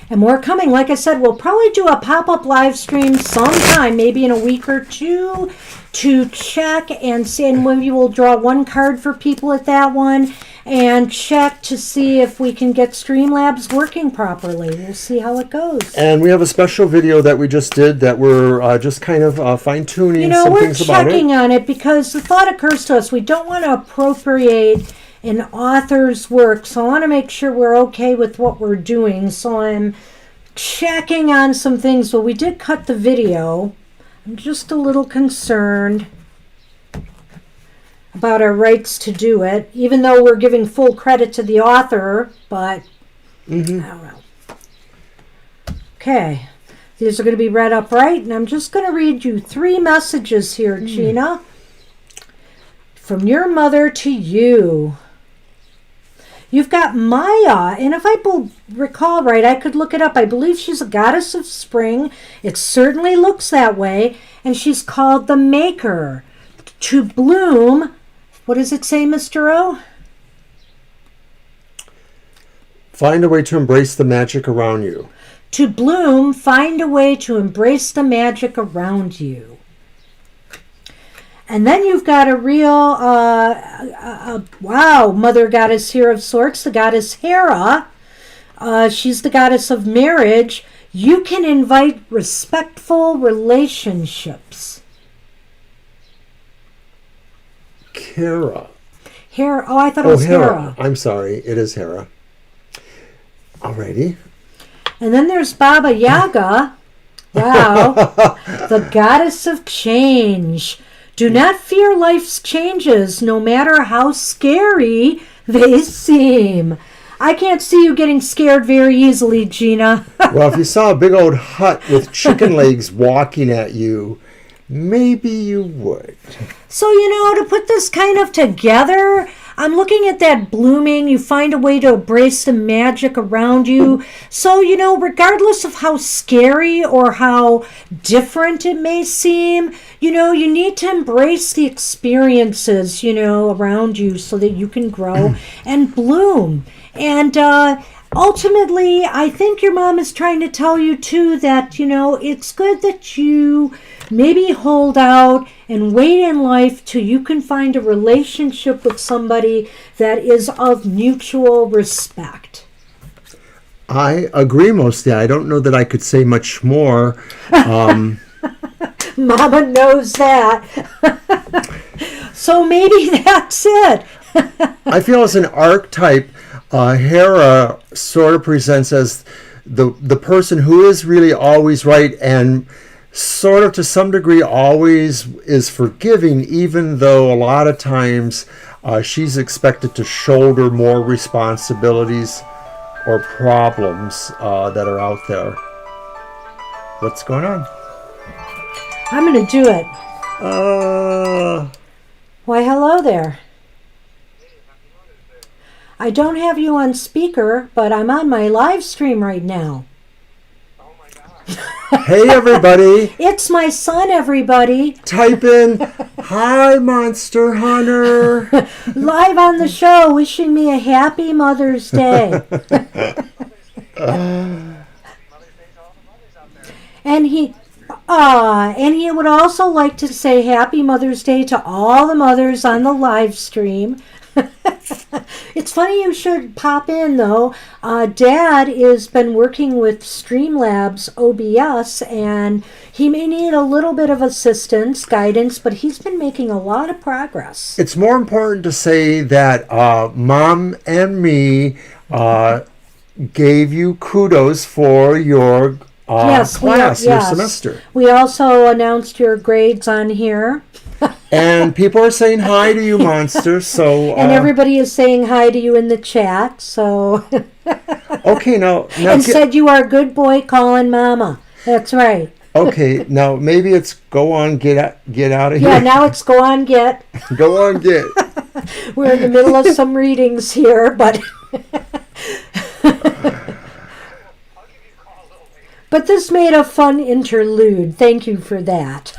And more coming. Like I said, we'll probably do a pop-up live stream sometime, maybe in a week or two, to check and see. And maybe we'll draw one card for people at that one and check to see if we can get Streamlabs working properly. We'll see how it goes. And we have a special video that we just did that we're just kind of fine-tuning some things about it. We're checking on it because the thought occurs to us, we don't want to appropriate an author's work, so I want to make sure we're okay with what we're doing. So I'm checking on some things, but we did cut the video. I'm just a little concerned about our rights to do it, even though we're giving full credit to the author, but I don't know. Okay, these are going to be read upright, and I'm just going to read you 3 messages here, Gina. From your mother to you. You've got Maya, and if I recall right, I could look it up. I believe she's a goddess of spring. It certainly looks that way, and she's called the Maker. To bloom, what does it say, Mr. O? Find a way to embrace the magic around you. To bloom, find a way to embrace the magic around you. And then you've got a real, mother goddess here of sorts, the goddess Hera. She's the goddess of marriage. You can invite respectful relationships. Hera. Hera. Oh, I thought it was Hera. I'm sorry. It is Hera. Alrighty. And then there's Baba Yaga. Wow. The goddess of change. Do not fear life's changes, no matter how scary they seem. I can't see you getting scared very easily, Gina. Well, if you saw a big old hut with chicken legs walking at you, maybe you would. So, to put this kind of together, I'm looking at that blooming. You find a way to embrace the magic around you. So, regardless of how scary or how different it may seem, you need to embrace the experiences, around you so that you can grow and bloom. And ultimately, I think your mom is trying to tell you, too, that, it's good that you maybe hold out and wait in life till you can find a relationship with somebody that is of mutual respect. I agree mostly. I don't know that I could say much more. Mama knows that. So maybe that's it. I feel as an archetype, Hera sort of presents as the person who is really always right and sort of to some degree always is forgiving, even though a lot of times she's expected to shoulder more responsibilities or problems that are out there. What's going on? I'm going to do it. Uh, Why, hello there. I don't have you on speaker, but I'm on my live stream right now. Oh my God. Hey, everybody. It's my son, everybody. Type in, hi, Monster Hunter. Live on the show, wishing me a happy Mother's Day. Mother's Day to all the mothers out there. And he would also like to say happy Mother's Day to all the mothers on the live stream. It's funny you should pop in, though. Dad has been working with Streamlabs OBS, and he may need a little bit of assistance, guidance, but he's been making a lot of progress. It's more important to say that Mom and me gave you kudos for your class, your semester. We also announced your grades on here. And people are saying hi to you, Monster. So and everybody is saying hi to you in the chat. So okay, now and said you are a good boy calling Mama. That's right. Okay, now maybe it's go on, get out of here. Yeah, now it's go on, get. Go on, get. We're in the middle of some readings here, but but this made a fun interlude. Thank you for that.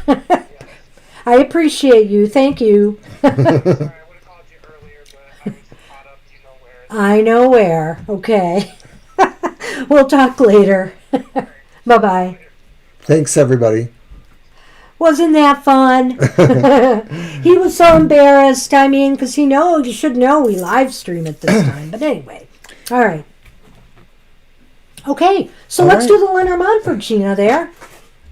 I appreciate you. Thank you. Sorry, I would have called you earlier, but I was caught up, you know where. I know where. Okay. We'll talk later. Bye-bye. Thanks, everybody. Wasn't that fun? He was so embarrassed. I mean, because you should know we live stream at this time. But anyway. All right. Okay. So let's do the Lenormand for Gina there.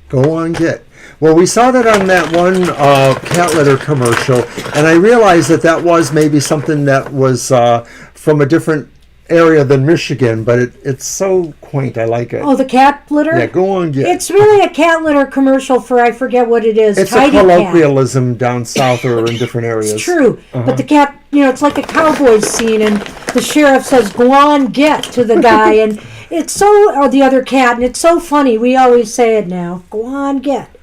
Go on, get. Well, we saw that on that one cat litter commercial, and I realized that was maybe something that was from a different area than Michigan, but it's so quaint. I like it. Oh, the cat litter? Yeah, go on, get. It's really a cat litter commercial for, I forget what it is. It's Tidy a cat. colloquialism down south or in different areas. It's true. But the cat, it's like a cowboy scene, and the sheriff says, go on, get, to the guy, and it's so, or the other cat, and it's so funny. We always say it now. Go on, get.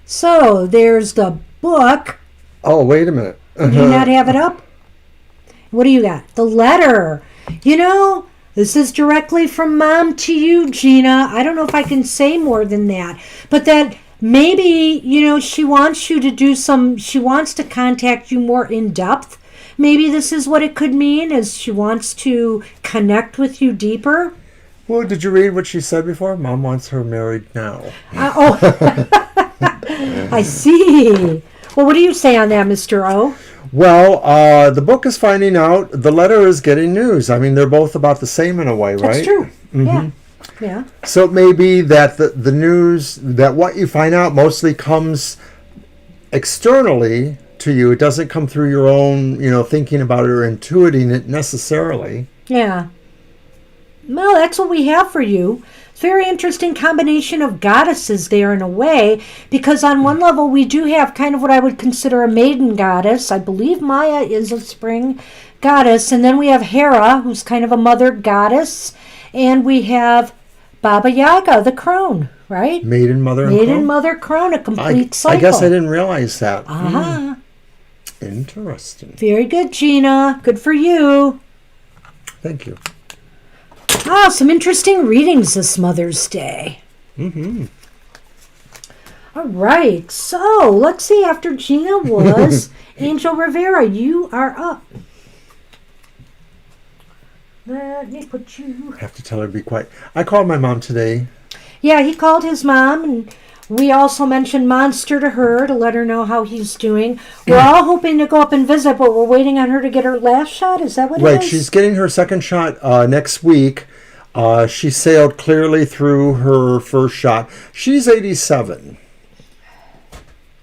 So, there's the book. Oh, wait a minute. Do you not have it up? What do you got? The letter. This is directly from Mom to you, Gina. I don't know if I can say more than that. But that maybe, she wants you to do she wants to contact you more in depth. Maybe this is what it could mean, is she wants to connect with you deeper. Well, did you read what she said before? Mom wants her married now. I see. Well, what do you say on that, Mr. O? Well, the book is finding out. The letter is getting news. I mean, they're both about the same in a way, right? That's true. Mm-hmm. Yeah. So it may be that the news, that what you find out mostly comes externally to you. It doesn't come through your own, thinking about it or intuiting it necessarily. Yeah. Well, that's what we have for you. It's a very interesting combination of goddesses there in a way, because on one level we do have kind of what I would consider a maiden goddess. I believe Maya is a spring goddess, and then we have Hera, who's kind of a mother goddess, and we have Baba Yaga, the crone, right? Maiden, mother, and Maiden, crone? mother, crone, a complete cycle. I guess I didn't realize that. Uh-huh. Interesting. Very good, Gina. Good for you. Thank you. Some interesting readings this Mother's Day. Mm-hmm. All right, so let's see. After Gina was Angel Rivera, you are up. Let me put you. I have to tell her to be quiet. I called my mom today. Yeah, he called his mom, and we also mentioned Monster to her to let her know how he's doing. We're all hoping to go up and visit, but we're waiting on her to get her last shot. Is that what it is? Right, she's getting her second shot next week. She sailed clearly through her first shot. She's 87.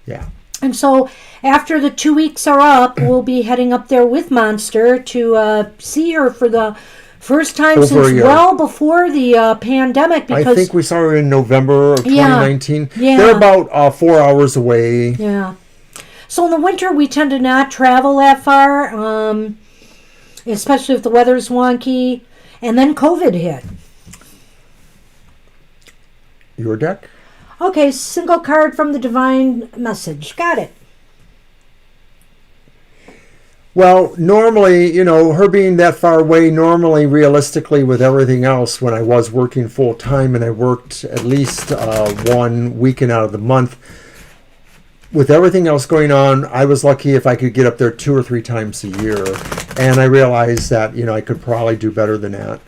Yeah. And so after the 2 weeks are up, we'll be heading up there with Monster to see her for the first time since well before the pandemic. Because I think we saw her in November of 2019. Yeah. They're about 4 hours away. Yeah. So in the winter, we tend to not travel that far. especially if the weather's wonky. And then COVID hit. Your deck? Okay, single card from the Divine Message. Got it. Well, normally, her being that far away, normally, realistically, with everything else, when I was working full time and I worked at least 1 weekend out of the month, with everything else going on, I was lucky if I could get up there 2 or 3 times a year. And I realized that, I could probably do better than that.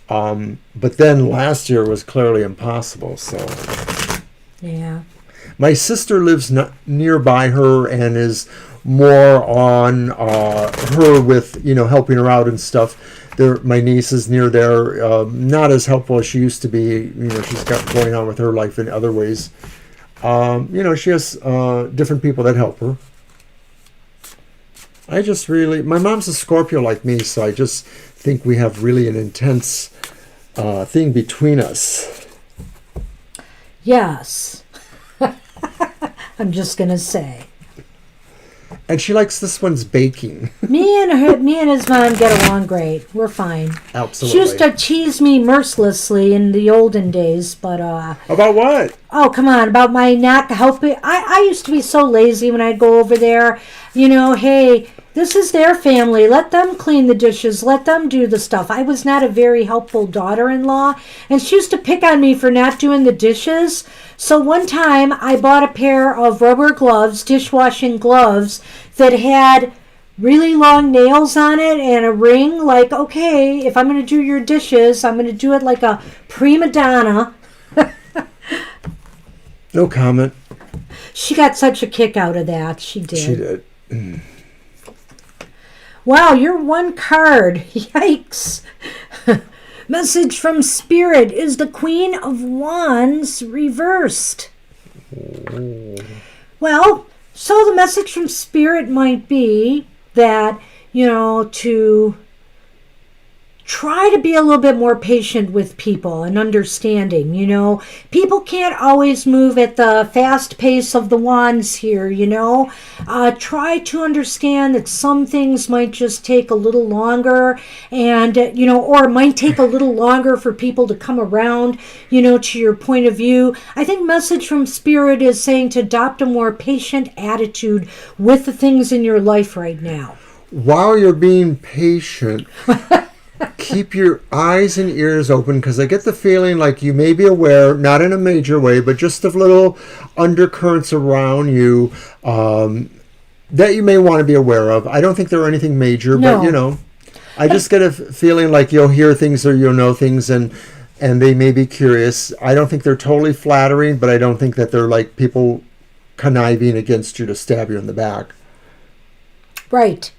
But then last year was clearly impossible, so. Yeah. My sister lives nearby her and is more on her with, helping her out and stuff. My niece is near there, not as helpful as she used to be. She's got going on with her life in other ways. She has different people that help her. My mom's a Scorpio like me, so I just think we have really an intense thing between us. Yes. I'm just going to say. And she likes this one's baking. Me and his mom get along great. We're fine. Absolutely. She used to tease me mercilessly in the olden days, but About what? oh, come on, about my not helping. I used to be so lazy when I'd go over there. Hey, this is their family. Let them clean the dishes. Let them do the stuff. I was not a very helpful daughter-in-law, and she used to pick on me for not doing the dishes. So one time I bought a pair of rubber gloves, dishwashing gloves, that had really long nails on it and a ring. Like, okay, if I'm going to do your dishes, I'm going to do it like a prima donna. No comment. She got such a kick out of that. She did. She did. Wow, you're one card. Yikes. Message from Spirit is the Queen of Wands reversed. Well, so the message from Spirit might be that, to try to be a little bit more patient with people and understanding. People can't always move at the fast pace of the wands here. Try to understand that some things might just take a little longer, and or it might take a little longer for people to come around to your point of view. I think message from Spirit is saying to adopt a more patient attitude with the things in your life right now. While you're being patient, keep your eyes and ears open, because I get the feeling like you may be aware, not in a major way, but just of little undercurrents around you that you may want to be aware of. I don't think there are anything major, No. but I just get a feeling like you'll hear things or you'll know things, and they may be curious. I don't think they're totally flattering, but I don't think that they're like people conniving against you to stab you in the back. Right.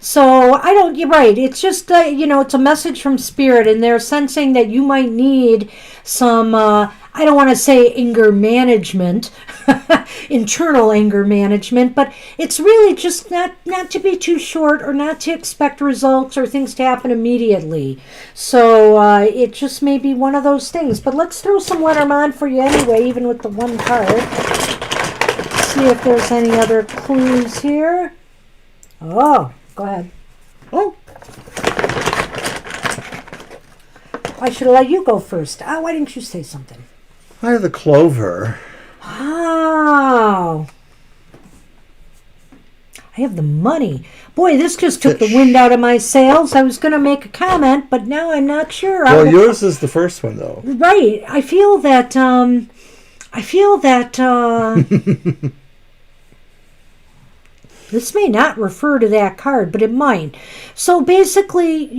So you're right. It's just, it's a message from Spirit, and they're sensing that you might need some, I don't want to say anger management, internal anger management, but it's really just not to be too short or not to expect results or things to happen immediately. So it just may be one of those things. But let's throw some Lenormand for you anyway, even with the one card. See if there's any other clues here. Oh. Go ahead. Oh. I should have let you go first. Why didn't you say something? I have the clover. Oh. I have the money. Boy, this just took the wind out of my sails. I was going to make a comment, but now I'm not sure. Well, yours is the first one, though. Right. I feel that this may not refer to that card, but it might. So basically,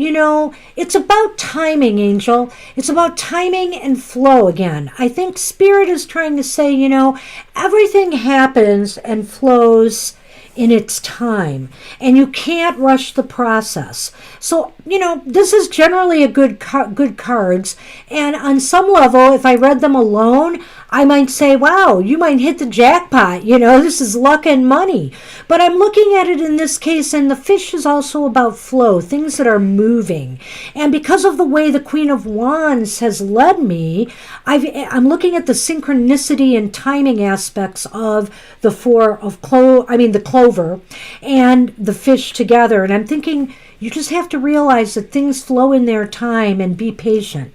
it's about timing, Angel. It's about timing and flow again. I think Spirit is trying to say, everything happens and flows in its time, and you can't rush the process. So, this is generally a good cards, and on some level, if I read them alone, I might say, wow, you might hit the jackpot, this is luck and money. But I'm looking at it in this case, and the fish is also about flow, things that are moving. And because of the way the Queen of Wands has led me, I'm looking at the synchronicity and timing aspects of the the clover and the fish together. And I'm thinking, You just have to realize that things flow in their time and be patient.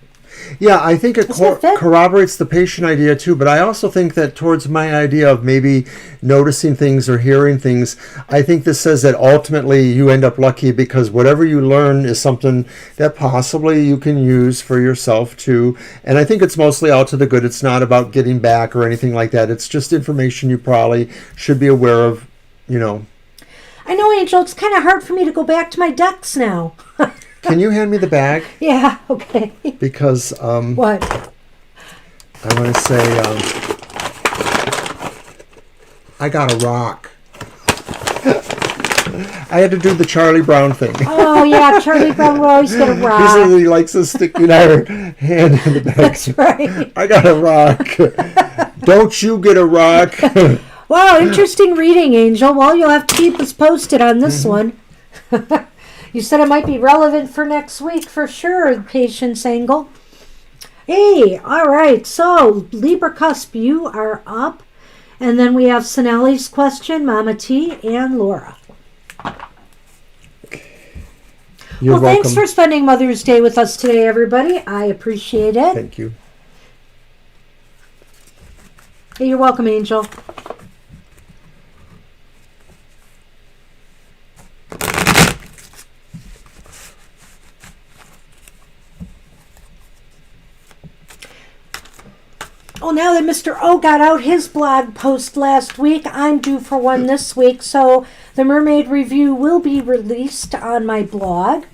Yeah, I think it Doesn't that fit? corroborates the patient idea too, but I also think that towards my idea of maybe noticing things or hearing things, I think this says that ultimately you end up lucky because whatever you learn is something that possibly you can use for yourself too. And I think it's mostly out to the good. It's not about getting back or anything like that. It's just information you probably should be aware of, you know. I know, Angel, it's kind of hard for me to go back to my decks now. Can you hand me the bag? Yeah, okay. Because What? I want to say I got a rock. I had to do the Charlie Brown thing. Oh, yeah, Charlie Brown will always get a He rock. says he likes us sticking our hand in the bag. That's right. I got a rock. Don't you get a rock? Wow, interesting reading, Angel. Well, you'll have to keep us posted on this one. You said it might be relevant for next week for sure, patience angle. Hey, all right. So, Libra Cusp, you are up. And then we have Sonali's question, Mama T, and Laura. You're Well, welcome. thanks for spending Mother's Day with us today, everybody. I appreciate it. Thank you. Hey, you're welcome, Angel. Oh, now that Mr. O got out his blog post last week, I'm due for one this week. So the Mermaid Review will be released on my blog.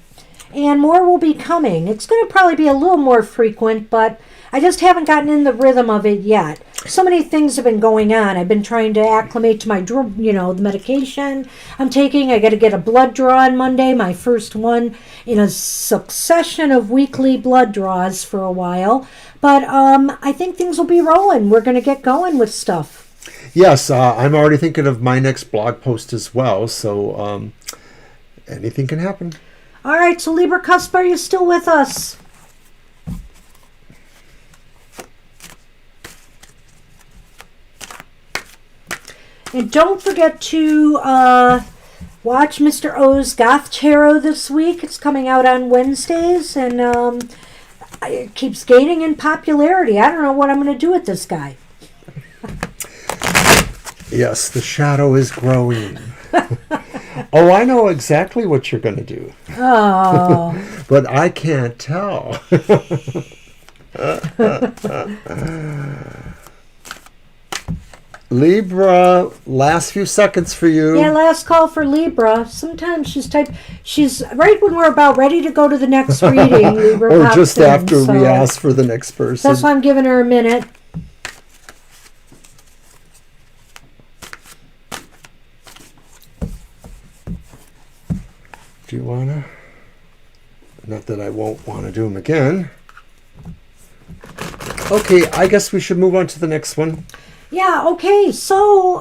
And more will be coming. It's going to probably be a little more frequent, but I just haven't gotten in the rhythm of it yet. So many things have been going on. I've been trying to acclimate to my, the medication I'm taking. I got to get a blood draw on Monday, my first one in a succession of weekly blood draws for a while. But I think things will be rolling. We're going to get going with stuff. Yes, I'm already thinking of my next blog post as well. So anything can happen. All right, so Libra Cusp, are you still with us? And don't forget to watch Mr. O's Goth Tarot this week. It's coming out on Wednesdays, and it keeps gaining in popularity. I don't know what I'm going to do with this guy. Yes, the shadow is growing. Oh, I know exactly what you're going to do. Oh. But I can't tell. Libra, last few seconds for you. Yeah, last call for Libra. Sometimes she's right when we're about ready to go to the next reading. Libra Or pops just in, after so we ask for the next person. that's why I'm giving her a minute. Do you want to? Not that I won't want to do them again. Okay, I guess we should move on to the next one. Yeah, okay, so,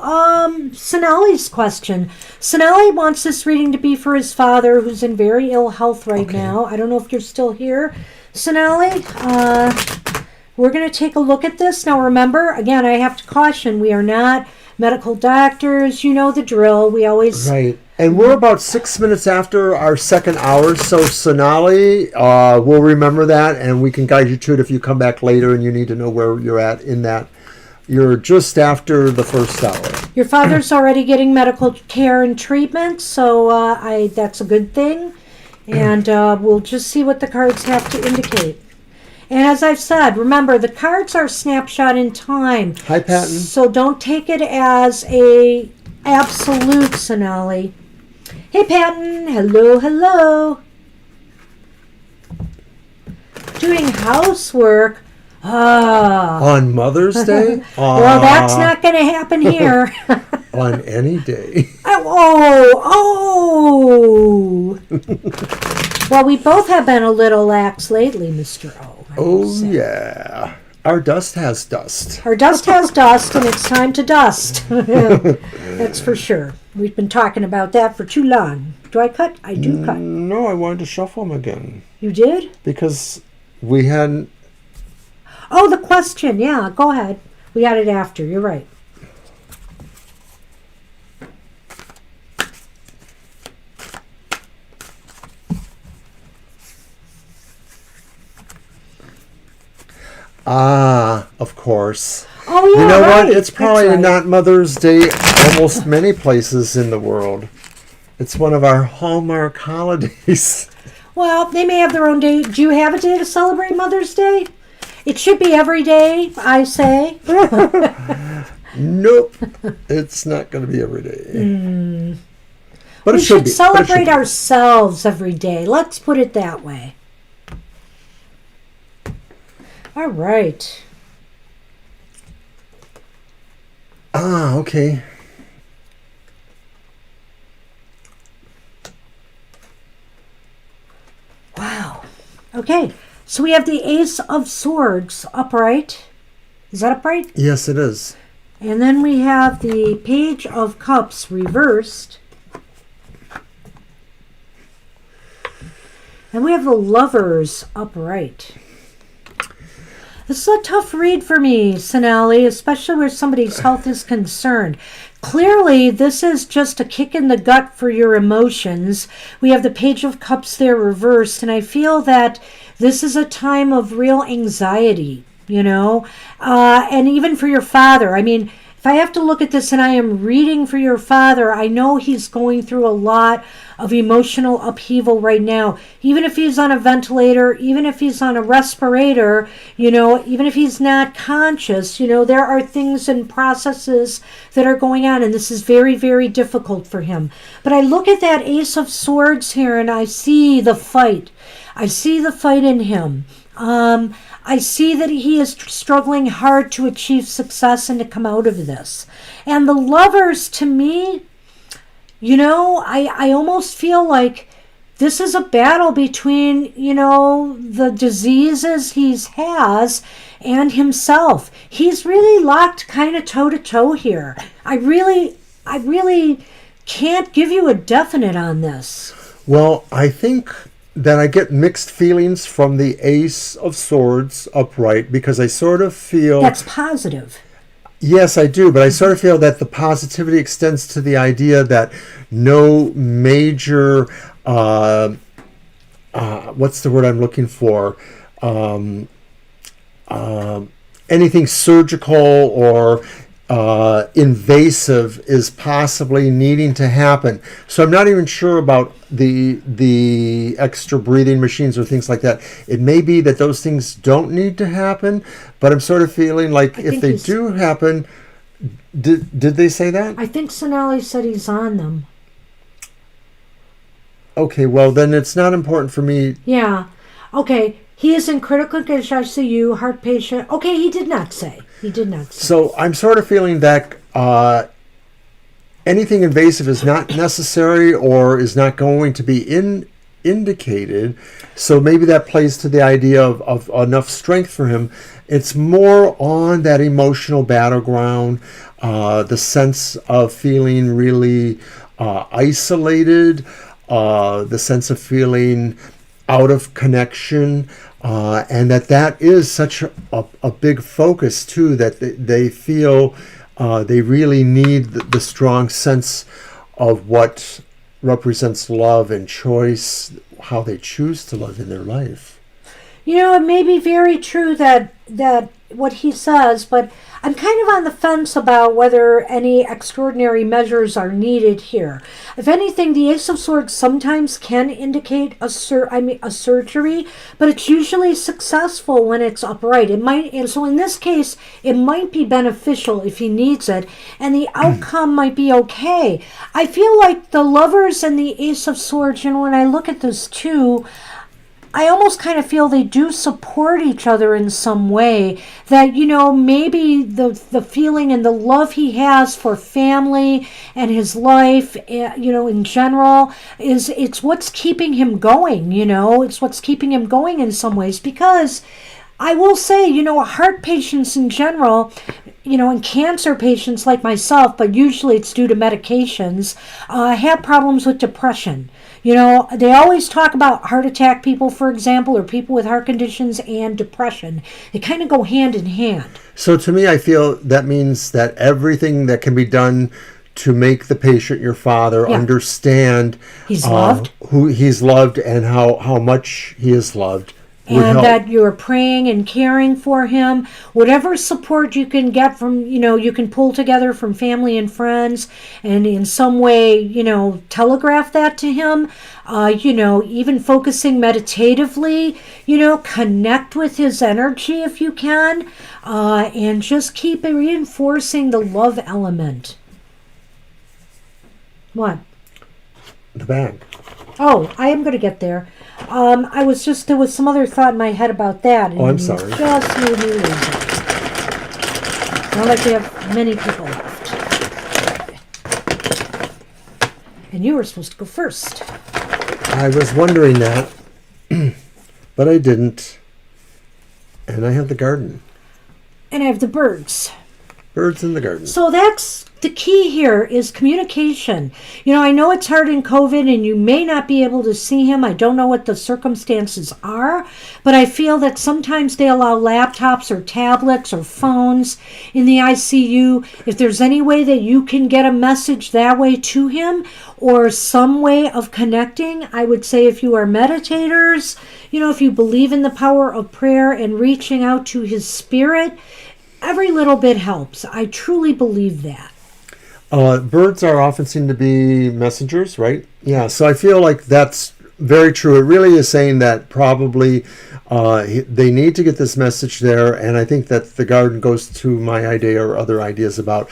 Sonali's question. Sonali wants this reading to be for his father, who's in very ill health right now. I don't know if you're still here, Sonali. We're going to take a look at this. Now, remember, again, I have to caution, we are not medical doctors. You know the drill. We always... Right. And we're about 6 minutes after our second hour, so Sonali, we'll remember that, and we can guide you to it if you come back later and you need to know where you're at in that. You're just after the first hour. Your father's already getting medical care and treatment, so that's a good thing. And we'll just see what the cards have to indicate. And as I've said, remember, the cards are snapshot in time. Hi, Patton. So don't take it as a absolute, Sonali. Hey, Patton. Hello, hello. Doing housework. On Mother's Day? Well, that's not going to happen here. On any day. Oh. Well, we both have been a little lax lately, Mr. O. I will Oh, say. yeah. Our dust has dust. Our dust has dust, and it's time to dust. That's for sure. We've been talking about that for too long. Do I cut? I do cut. No, I wanted to shuffle them again. You did? Because we hadn't... Oh, the question. Yeah, go ahead. We got it after. You're right. Ah, of course. Oh, yeah, You know right. what? It's That's probably right. not Mother's Day almost many places in the world. It's one of our hallmark holidays. Well, they may have their own day. Do you have a day to celebrate Mother's Day? It should be every day, I say. Nope. It's not going to be every day. But We it should should be. celebrate ourselves every day. Let's put it that way. All right. Ah, okay. Wow. Okay. So we have the Ace of Swords upright. Is that upright? Yes, it is. And then we have the Page of Cups reversed. And we have the Lovers upright. This is a tough read for me, Sonali, especially where somebody's health is concerned. Clearly, this is just a kick in the gut for your emotions. We have the Page of Cups there reversed, and I feel that this is a time of real anxiety, and even for your father. I mean, if I have to look at this and I am reading for your father, I know he's going through a lot of emotional upheaval right now. Even if he's on a ventilator, even if he's on a respirator, even if he's not conscious, there are things and processes that are going on, and this is very, very difficult for him. But I look at that Ace of Swords here and I see the fight. I see the fight in him. I see that he is struggling hard to achieve success and to come out of this. And the Lovers, to me, I almost feel like this is a battle between, the diseases he has and himself. He's really locked kind of toe to toe here. I really can't give you a definite on this. Well, I think that I get mixed feelings from the Ace of Swords upright because I sort of feel... That's positive. Yes, I do, but I sort of feel that the positivity extends to the idea that no major... what's the word I'm looking for? Anything surgical or invasive is possibly needing to happen. So I'm not even sure about the extra breathing machines or things like that. It may be that those things don't need to happen, but I'm sort of feeling like if they do happen, did they say that? I think Sonali said he's on them. Okay, well then it's not important for me. Yeah. Okay. He is in critical condition ICU, heart patient. Okay, he did not say. So I'm sort of feeling that anything invasive is not necessary or is not going to be indicated. So maybe that plays to the idea of enough strength for him. It's more on that emotional battleground, the sense of feeling really isolated, the sense of feeling out of connection, and that is such a big focus too, that they feel they really need the strong sense of what represents love and choice, how they choose to live in their life. It may be very true that what he says, but I'm kind of on the fence about whether any extraordinary measures are needed here. If anything, the Ace of Swords sometimes can indicate a surgery, but it's usually successful when it's upright. And so in this case, it might be beneficial if he needs it, and the outcome might be okay. I feel like the Lovers and the Ace of Swords, when I look at this too, I almost kind of feel they do support each other in some way. That, maybe the feeling and the love he has for family and his life, in general, it's what's keeping him going, It's what's keeping him going in some ways. Because I will say, heart patients in general, and cancer patients like myself, but usually it's due to medications, have problems with depression. They always talk about heart attack people, for example, or people with heart conditions and depression. They kind of go hand in hand. So to me, I feel that means that everything that can be done to make the patient, your father, understand he's loved, who he's loved and how much he is loved Would and help. that you're praying and caring for him. Whatever support you can get from, you can pull together from family and friends, and in some way, telegraph that to him. Even focusing meditatively, connect with his energy if you can, and just keep reinforcing the love element. What? The bag. Oh, I am going to get there. There was some other thought in my head about that. Oh, I'm you sorry. Just made me lose it. Not like we have many people left. And you were supposed to go first. I was wondering that, but I didn't. And I have the garden. And I have the birds. Birds in the garden. So that's the key here is communication. I know it's hard in COVID and you may not be able to see him. I don't know what the circumstances are, but I feel that sometimes they allow laptops or tablets or phones in the ICU. If there's any way that you can get a message that way to him or some way of connecting, I would say if you are meditators, if you believe in the power of prayer and reaching out to his spirit, every little bit helps. I truly believe that. Birds are often seen to be messengers, right? Yeah, so I feel like that's very true. It really is saying that probably they need to get this message there, and I think that the garden goes to my idea or other ideas about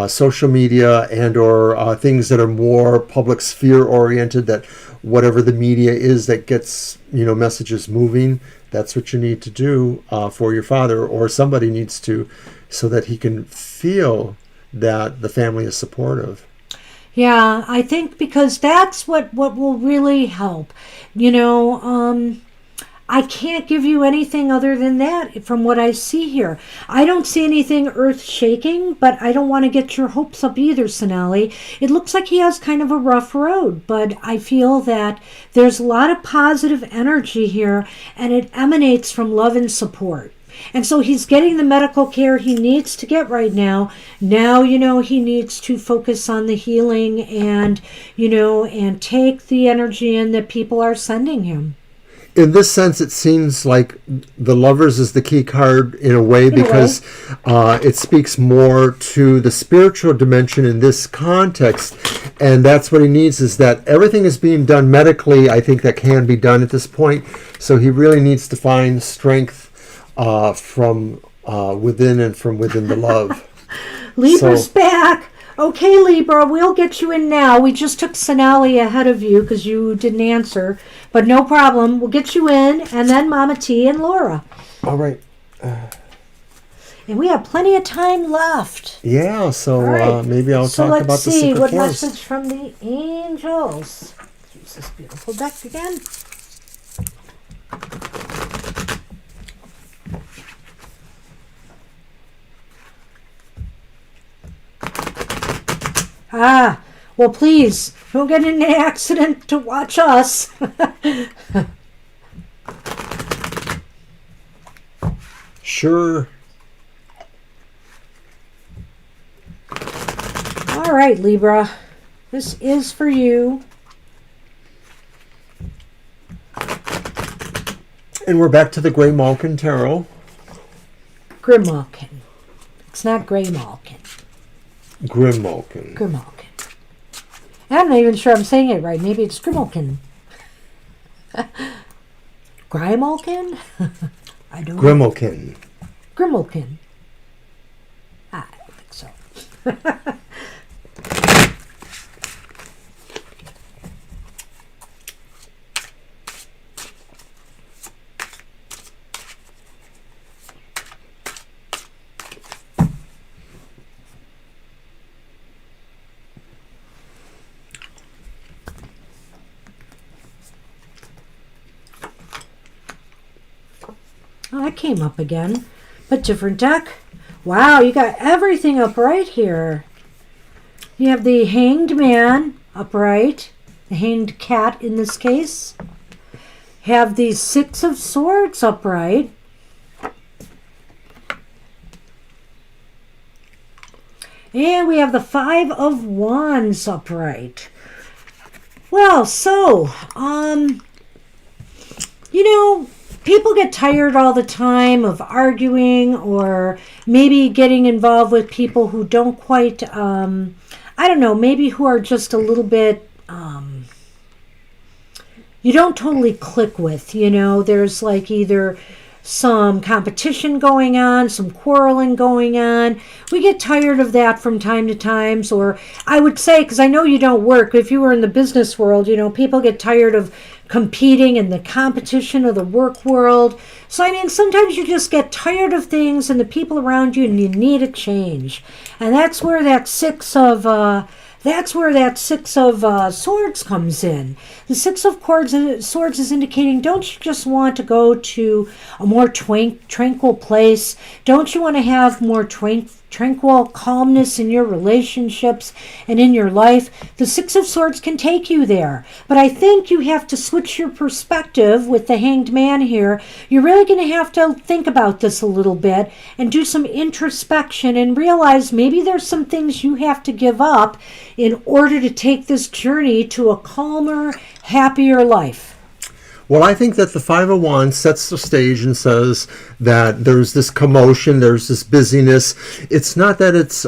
social media and or things that are more public sphere oriented, that whatever the media is that gets messages moving, that's what you need to do for your father, or somebody needs to, so that he can feel that the family is supportive. Yeah, I think because that's what will really help. I can't give you anything other than that from what I see here. I don't see anything earth-shaking, but I don't want to get your hopes up either, Sonali. It looks like he has kind of a rough road, but I feel that there's a lot of positive energy here, and it emanates from love and support. And so he's getting the medical care he needs to get right now. Now, he needs to focus on the healing and take the energy in that people are sending him. In this sense, it seems like the Lovers is the key card in a way, because it speaks more to the spiritual dimension in this context. And that's what he needs, is that everything is being done medically, I think, that can be done at this point. So he really needs to find strength from within and from within the love. Libra's back. Okay, Libra, we'll get you in now. We just took Sonali ahead of you because you didn't answer. But no problem. We'll get you in, and then Mama T and Laura. All right. And we have plenty of time left. Yeah, so Right. maybe I'll talk about the let's see secret what forest. message from the angels. Use this beautiful deck again. Well, please, don't get in an accident to watch us. Sure. All right, Libra. This is for you. And we're back to the Grey Malkin Tarot. Grimalkin. It's not Grey Malkin. Grimalkin. Grimalkin. I'm not even sure I'm saying it right. Maybe it's Grimalkin. Grimalkin? I don't know. Grimalkin. Grimalkin. I don't think so. Oh, I came up again, but different deck. Wow, you got everything upright here. You have the Hanged Man upright, the Hanged Cat in this case. Have the Six of Swords upright. And we have the Five of Wands upright. Well, so, people get tired all the time of arguing, or maybe getting involved with people who don't quite, I don't know, maybe who are just a little bit, you don't totally click with, there's like either some competition going on, some quarreling going on. We get tired of that from time to time. Or I would say, because I know you don't work, if you were in the business world, people get tired of competing in the competition of the work world. So I mean, sometimes you just get tired of things and the people around you, and you need a change. And that's where that six of swords comes in. The six of swords is indicating, don't you just want to go to a more tranquil place? Don't you want to have more tranquil calmness in your relationships and in your life? The Six of Swords can take you there. But I think you have to switch your perspective with the Hanged Man here. You're really going to have to think about this a little bit and do some introspection and realize maybe there's some things you have to give up in order to take this journey to a calmer, happier life. Well, I think that the Five of Wands sets the stage and says that there's this commotion, there's this busyness. It's not that it's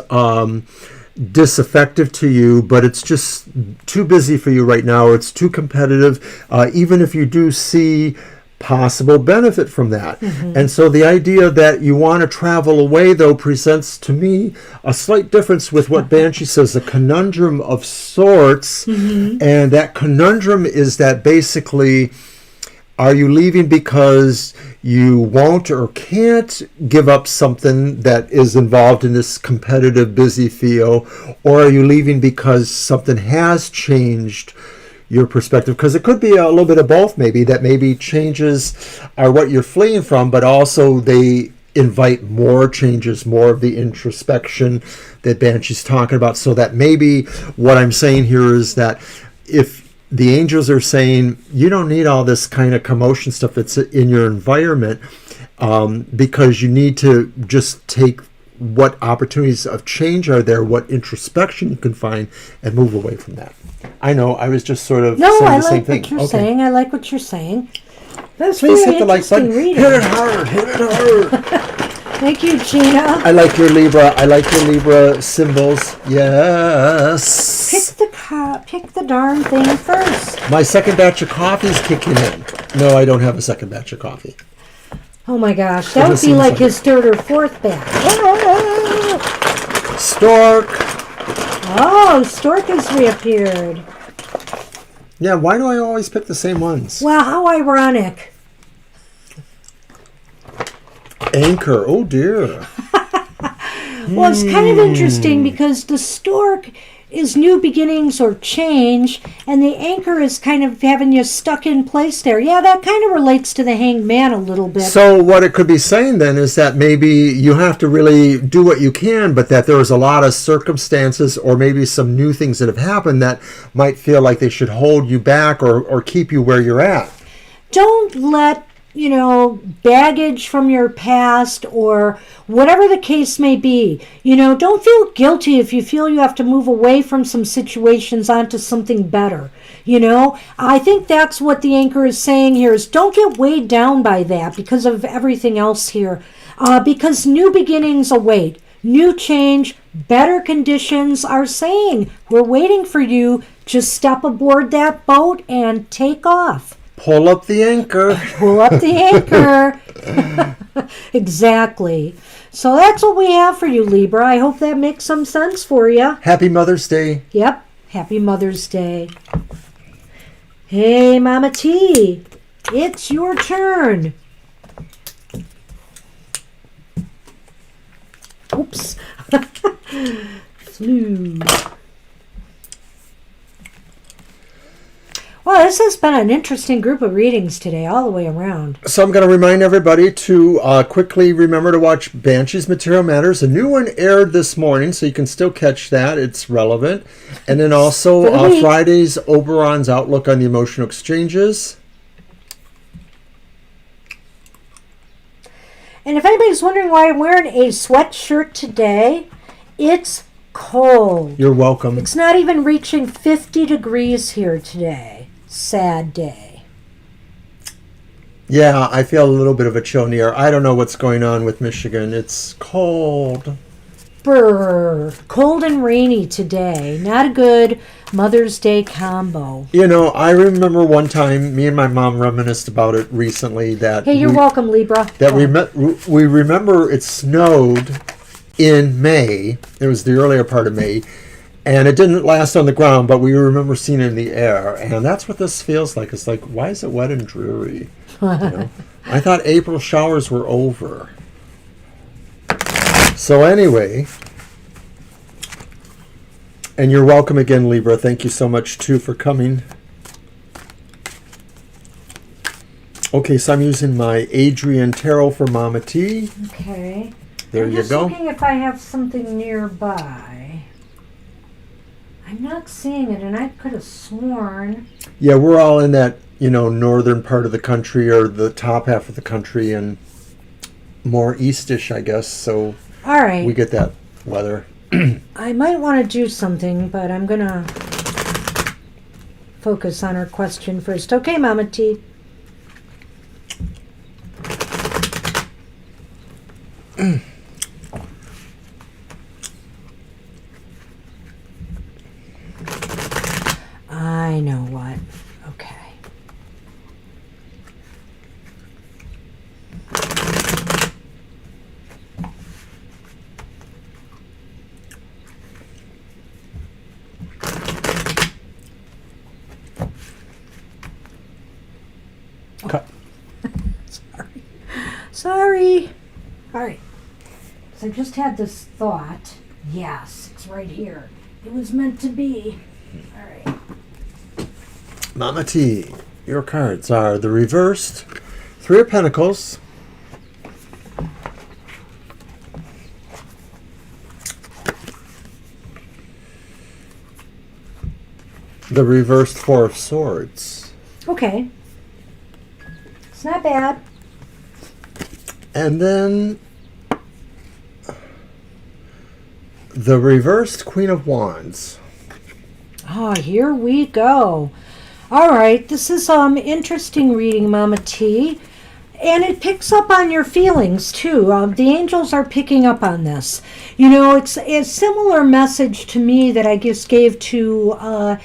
disaffective to you, but it's just too busy for you right now. It's too competitive, even if you do see possible benefit from that. And so the idea that you want to travel away, though, presents to me a slight difference with what Banshee says, a conundrum of sorts. And that conundrum is that basically, are you leaving because you won't or can't give up something that is involved in this competitive, busy feel, or are you leaving because something has changed your perspective? Because it could be a little bit of both, maybe, that maybe changes are what you're fleeing from, but also they invite more changes, more of the introspection that Banshee's talking about. So that maybe what I'm saying here is that if the angels are saying you don't need all this kind of commotion stuff that's in your environment, because you need to just take what opportunities of change are there, what introspection you can find, and move away from that. I know, I was just sort of saying the same thing. I like what you're saying. That's Please really hit the like button. reading. Hit it hard. Hit it hard. Thank you, Gina. I like your Libra. I like your Libra symbols. Yes. Pick the darn thing first. My second batch of coffee is kicking in. No, I don't have a second batch of coffee. Oh my gosh, that would be like his third or fourth batch. Stork. Oh, Stork has reappeared. Yeah, why do I always pick the same ones? Wow, how ironic. Anchor. Oh dear. Well, it's kind of interesting because the Stork is new beginnings or change, and the Anchor is kind of having you stuck in place there. Yeah, that kind of relates to the Hanged Man a little bit. So what it could be saying then is that maybe you have to really do what you can, but that there's a lot of circumstances or maybe some new things that have happened that might feel like they should hold you back or keep you where you're at. Don't let baggage from your past or whatever the case may be. Don't feel guilty if you feel you have to move away from some situations onto something better. I think that's what the Anchor is saying here is don't get weighed down by that because of everything else here. Because new beginnings await. New change, better conditions are saying, we're waiting for you. Just step aboard that boat and take off. Pull up the anchor. Pull up the anchor. Exactly. So that's what we have for you, Libra. I hope that makes some sense for you. Happy Mother's Day. Yep. Happy Mother's Day. Hey, Mama T. It's your turn. Oops. Smooth. Well, this has been an interesting group of readings today, all the way around. So I'm going to remind everybody to quickly remember to watch Banshee's Material Matters. A new one aired this morning, so you can still catch that. It's relevant. And then also Friday's Oberon's Outlook on the Emotional Exchanges. And if anybody's wondering why I'm wearing a sweatshirt today, it's cold. You're welcome. It's not even reaching 50 degrees here today. Sad day. Yeah, I feel a little bit of a chill in the air. I don't know what's going on with Michigan. It's cold. Brr. Cold and rainy today. Not a good Mother's Day combo. You know, I remember one time, me and my mom reminisced about it recently, that Hey, you're welcome, Libra. that we remember it snowed in May. It was the earlier part of May, and it didn't last on the ground, but we remember seeing it in the air, and that's what this feels like. It's like, why is it wet and dreary? You know? I thought April showers were over. So anyway, and you're welcome again, Libra. Thank you so much, too, for coming. Okay, so I'm using my Adrian Tarot for Mama T. Okay. There I'm you just go. looking if I have something nearby. I'm not seeing it, and I could have sworn. Yeah, we're all in that, northern part of the country, or the top half of the country, and more eastish, I guess. So All right. we get that weather. I might want to do something, but I'm going to focus on her question first. Okay, Mama T. I know what. Okay. Cut. Sorry. All right. So I just had this thought. Yes, it's right here. It was meant to be. All right. Mama T, your cards are the reversed Three of Pentacles, the reversed Four of Swords, Okay. It's not bad. and then the reversed Queen of Wands. Oh, here we go. All right, this is interesting reading, Mama T. And it picks up on your feelings, too. The angels are picking up on this. It's a similar message to me that I just gave to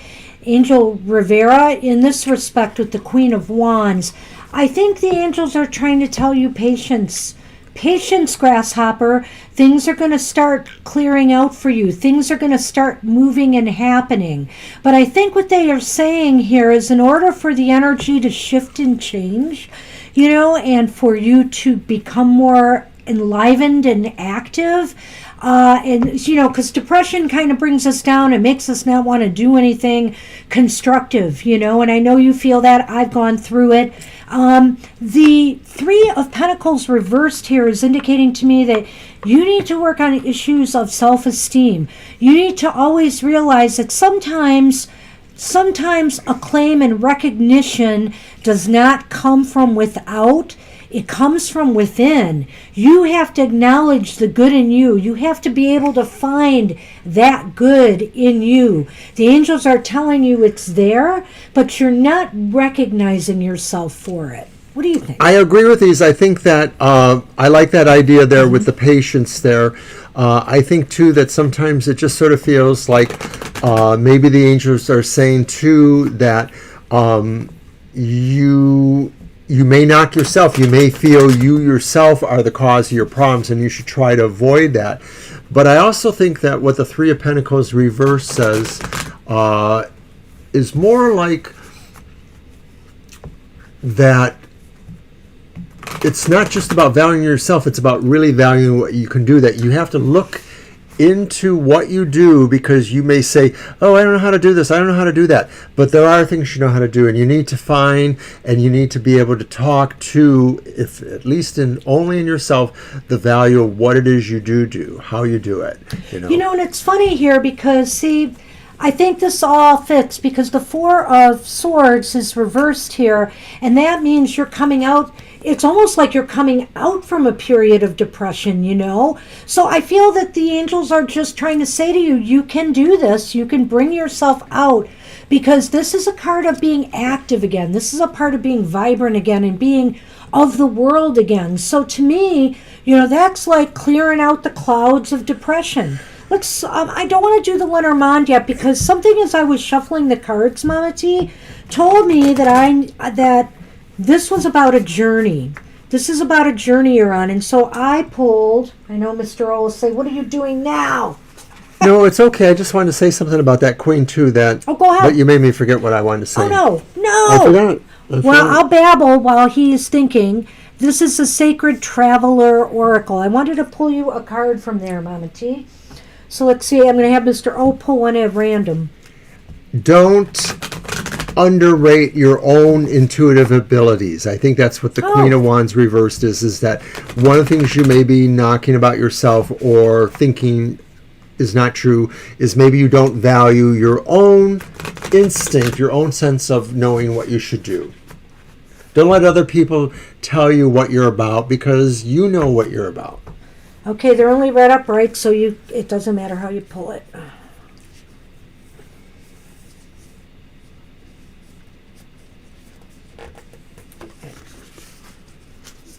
Angel Rivera in this respect with the Queen of Wands. I think the angels are trying to tell you patience. Patience, grasshopper. Things are going to start clearing out for you. Things are going to start moving and happening. But I think what they are saying here is in order for the energy to shift and change, and for you to become more enlivened and active, because depression kind of brings us down and makes us not want to do anything constructive, and I know you feel that. I've gone through it. The Three of Pentacles reversed here is indicating to me that you need to work on issues of self-esteem. You need to always realize that sometimes acclaim and recognition does not come from without. It comes from within. You have to acknowledge the good in you. You have to be able to find that good in you. The angels are telling you it's there, but you're not recognizing yourself for it. What do you think? I agree with these. I think that I like that idea there with the patience there. I think, too, that sometimes it just sort of feels like maybe the angels are saying, too, that you may knock yourself. You may feel you yourself are the cause of your problems, and you should try to avoid that. But I also think that what the Three of Pentacles reverse says is more like that it's not just about valuing yourself, it's about really valuing what you can do, that you have to look into what you do, because you may say, oh, I don't know how to do this, I don't know how to do that, but there are things you know how to do, and you need to find, and you need to be able to talk to, if at least only in yourself, the value of what it is you do, how you do it. And it's funny here because, see, I think this all fits because the Four of Swords is reversed here, and that means you're coming out. It's almost like you're coming out from a period of depression, So I feel that the angels are just trying to say to you, you can do this. You can bring yourself out, because this is a card of being active again. This is a part of being vibrant again and being of the world again. So to me, that's like clearing out the clouds of depression. Let's. I don't want to do the Lenormand yet because something as I was shuffling the cards, Mama T, told me that this was about a journey. This is about a journey you're on, and so I pulled. I know Mr. O will say, "What are you doing now?" No, it's okay. I just wanted to say something about that queen too. That. Oh, go ahead. But you made me forget what I wanted to say. Oh no! I forgot. Well, I'll babble while he's thinking. This is a Sacred Traveler Oracle. I wanted to pull you a card from there, Mama T. So let's see. I'm going to have Mr. O pull one at random. Don't underrate your own intuitive abilities. I think that's what the Queen of Wands reversed is that one of the things you may be knocking about yourself or thinking is not true is maybe you don't value your own instinct, your own sense of knowing what you should do. Don't let other people tell you what you're about because you know what you're about. Okay, they're only read up right, so it doesn't matter how you pull it.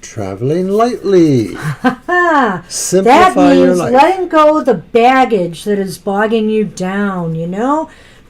Traveling lightly. That Simplify your means life. letting go of the baggage that is bogging you down,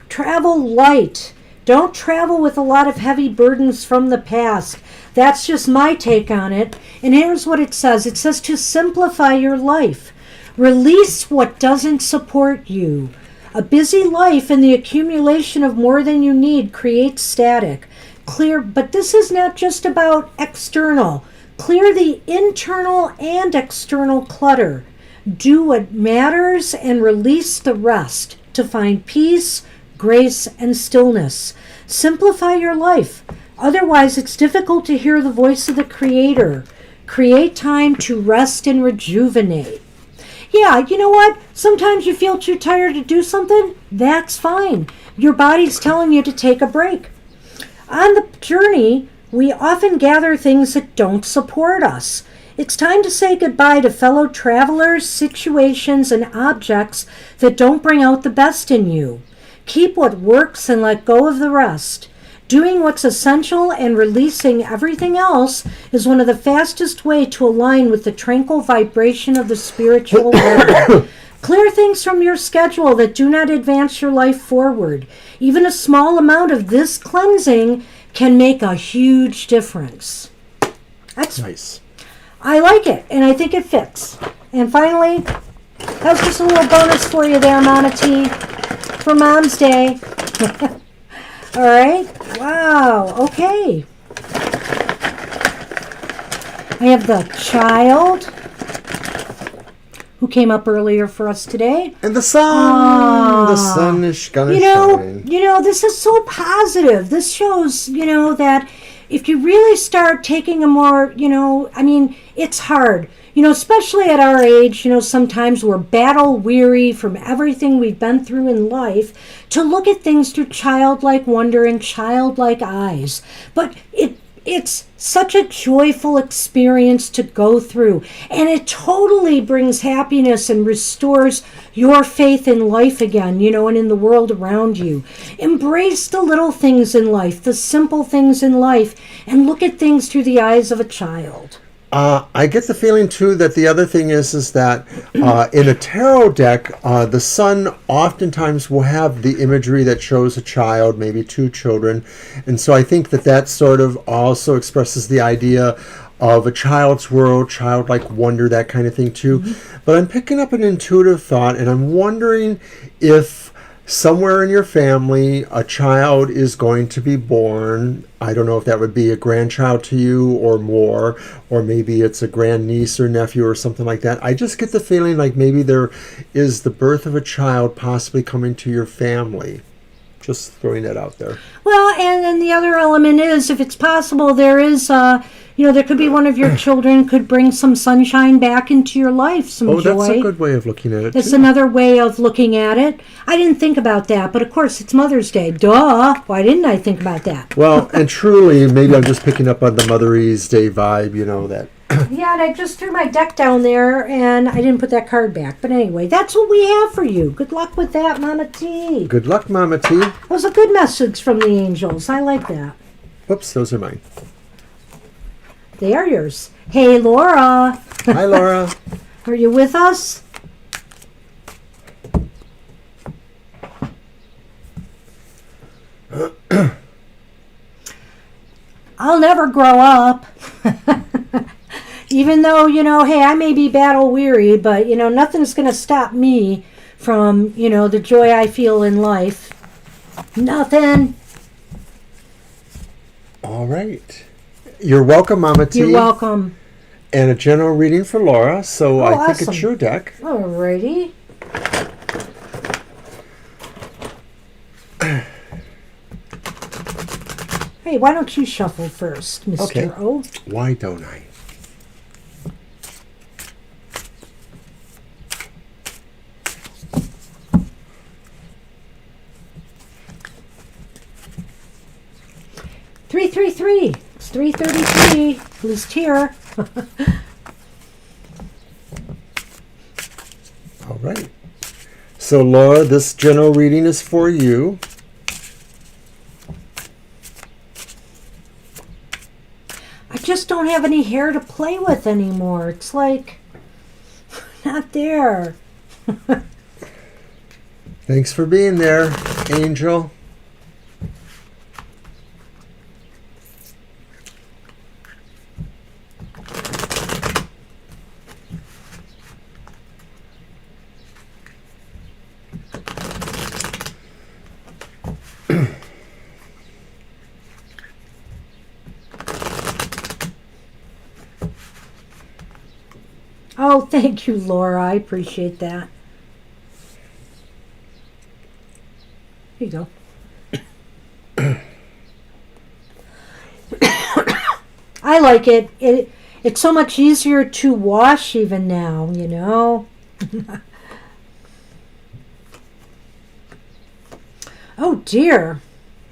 Travel light. Don't travel with a lot of heavy burdens from the past. That's just my take on it. And here's what it says. It says to simplify your life. Release what doesn't support you. A busy life and the accumulation of more than you need creates static. But this is not just about external. Clear the internal and external clutter. Do what matters and release the rest to find peace, grace, and stillness. Simplify your life. Otherwise, it's difficult to hear the voice of the Creator. Create time to rest and rejuvenate. Yeah, you know what? Sometimes you feel too tired to do something. That's fine. Your body's telling you to take a break. On the journey, we often gather things that don't support us. It's time to say goodbye to fellow travelers, situations, and objects that don't bring out the best in you. Keep what works and let go of the rest. Doing what's essential and releasing everything else is one of the fastest ways to align with the tranquil vibration of the spiritual world. Clear things from your schedule that do not advance your life forward. Even a small amount of this cleansing can make a huge difference. That's nice. I like it, and I think it fits. And finally, that was just a little bonus for you there, Mama T, for Mom's Day. All right. Wow. Okay. I have the child who came up earlier for us today. And the sun. The sun is gonna shine. This is so positive. This shows, that if you really start taking a more, it's hard. Especially at our age, sometimes we're battle weary from everything we've been through in life, to look at things through childlike wonder and childlike eyes. But it's such a joyful experience to go through, and it totally brings happiness and restores your faith in life again, and in the world around you. Embrace the little things in life, the simple things in life, and look at things through the eyes of a child. I get the feeling too that the other thing is that in a tarot deck, the sun oftentimes will have the imagery that shows a child, maybe two children, and so I think that sort of also expresses the idea of a child's world, childlike wonder, that kind of thing too. Mm-hmm. But I'm picking up an intuitive thought, and I'm wondering if somewhere in your family a child is going to be born. I don't know if that would be a grandchild to you or more, or maybe it's a grandniece or nephew or something like that. I just get the feeling like maybe there is the birth of a child possibly coming to your family. Just throwing that out there. Well, and then the other element is, if it's possible, there is, there could be one of your children could bring some sunshine back into your life, some joy. Oh, that's a good way of looking at it. It's another way of looking at it. I didn't think about that, but of course, it's Mother's Day. Duh! Why didn't I think about that? Well, and truly, maybe I'm just picking up on the Mother's Day vibe, that. Yeah, and I just threw my deck down there, and I didn't put that card back. But anyway, that's what we have for you. Good luck with that, Mama T. Good luck, Mama T. It was a good message from the angels. I like that. Oops, those are mine. They are yours. Hey, Laura. Hi, Laura. Are you with us? I'll never grow up. Even though, hey, I may be battle weary, but, nothing's going to stop me from, the joy I feel in life. Nothing. All right. You're welcome, Mama T. You're welcome. And a general reading for Laura, so I think it's your deck. Alrighty. Hey, why don't you shuffle first, Mr. Okay. O? Why don't I? Three, 333. It's 333. Who's here? All right. So, Laura, this general reading is for you. I just don't have any hair to play with anymore. It's like, not there. Thanks for being there, Angel. Oh, thank you, Laura. I appreciate that. Here you go. I like it. It's so much easier to wash even now, Oh, dear.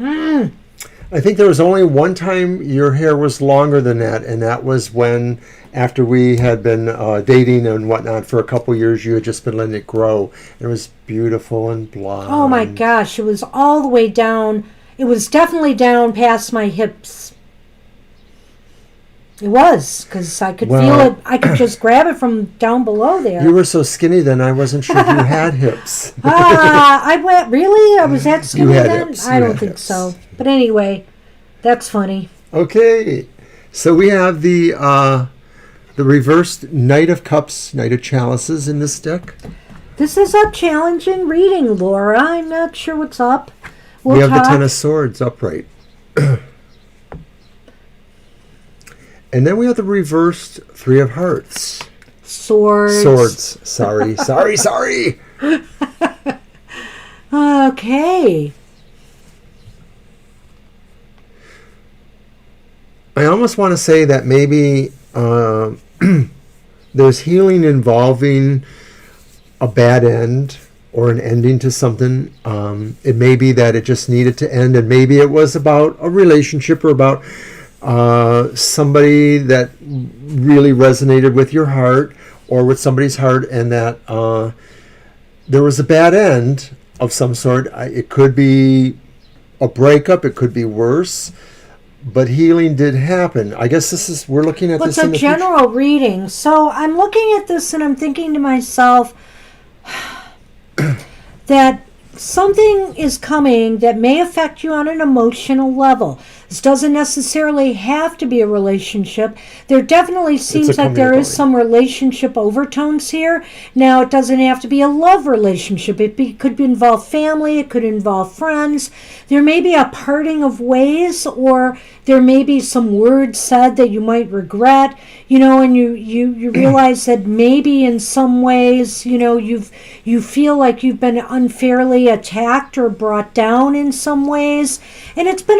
I think there was only one time your hair was longer than that, and that was when, after we had been dating and whatnot for a couple years, you had just been letting it grow. It was beautiful and blonde. Oh, my gosh. It was all the way down. It was definitely down past my hips. It was, because I could feel it. I could just grab it from down below there. You were so skinny then, I wasn't sure if you had hips. I went, really? I was that skinny then? Hips. I don't think so. But anyway, that's funny. Okay. So we have the reversed Knight of Cups, Knight of Chalices in this deck. This is a challenging reading, Laura. I'm not sure what's up. We have the Ten of Swords upright. And then we have the reversed Three of Hearts. Swords. Sorry. Okay. I almost want to say that maybe there's healing involving a bad end or an ending to something. It may be that it just needed to end, and maybe it was about a relationship or about somebody that really resonated with your heart or with somebody's heart, and that there was a bad end of some sort. It could be a breakup, it could be worse, but healing did happen. I guess we're looking at this in the future. It's a general reading. So I'm looking at this and I'm thinking to myself that something is coming that may affect you on an emotional level. This doesn't necessarily have to be a relationship. There definitely seems like there is some relationship overtones here. Now, it doesn't have to be a love relationship. It could involve family. It could involve friends. There may be a parting of ways, or there may be some words said that you might regret, and you realize that maybe in some ways, you feel like you've been unfairly attacked or brought down in some ways, and it's been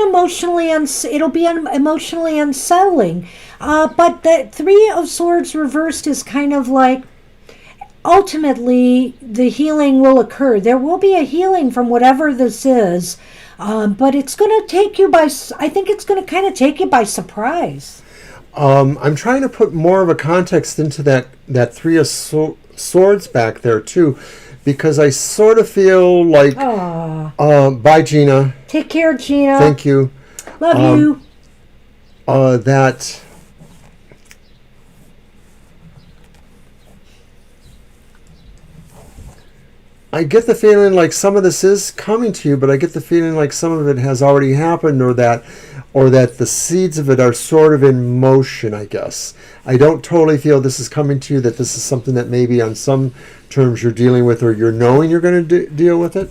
it'll be emotionally unsettling. But the Three of Swords reversed is kind of like, ultimately, the healing will occur. There will be a healing from whatever this is, but it's going to take you I think it's going to kind of take you by surprise. I'm trying to put more of a context into that Three of Swords back there, too, because I sort of feel like... bye, Gina. Take care, Gina. Thank you. Love you. That I get the feeling like some of this is coming to you, but I get the feeling like some of it has already happened, or that the seeds of it are sort of in motion, I guess. I don't totally feel this is coming to you, that this is something that maybe on some terms you're dealing with, or you're knowing you're going to deal with it.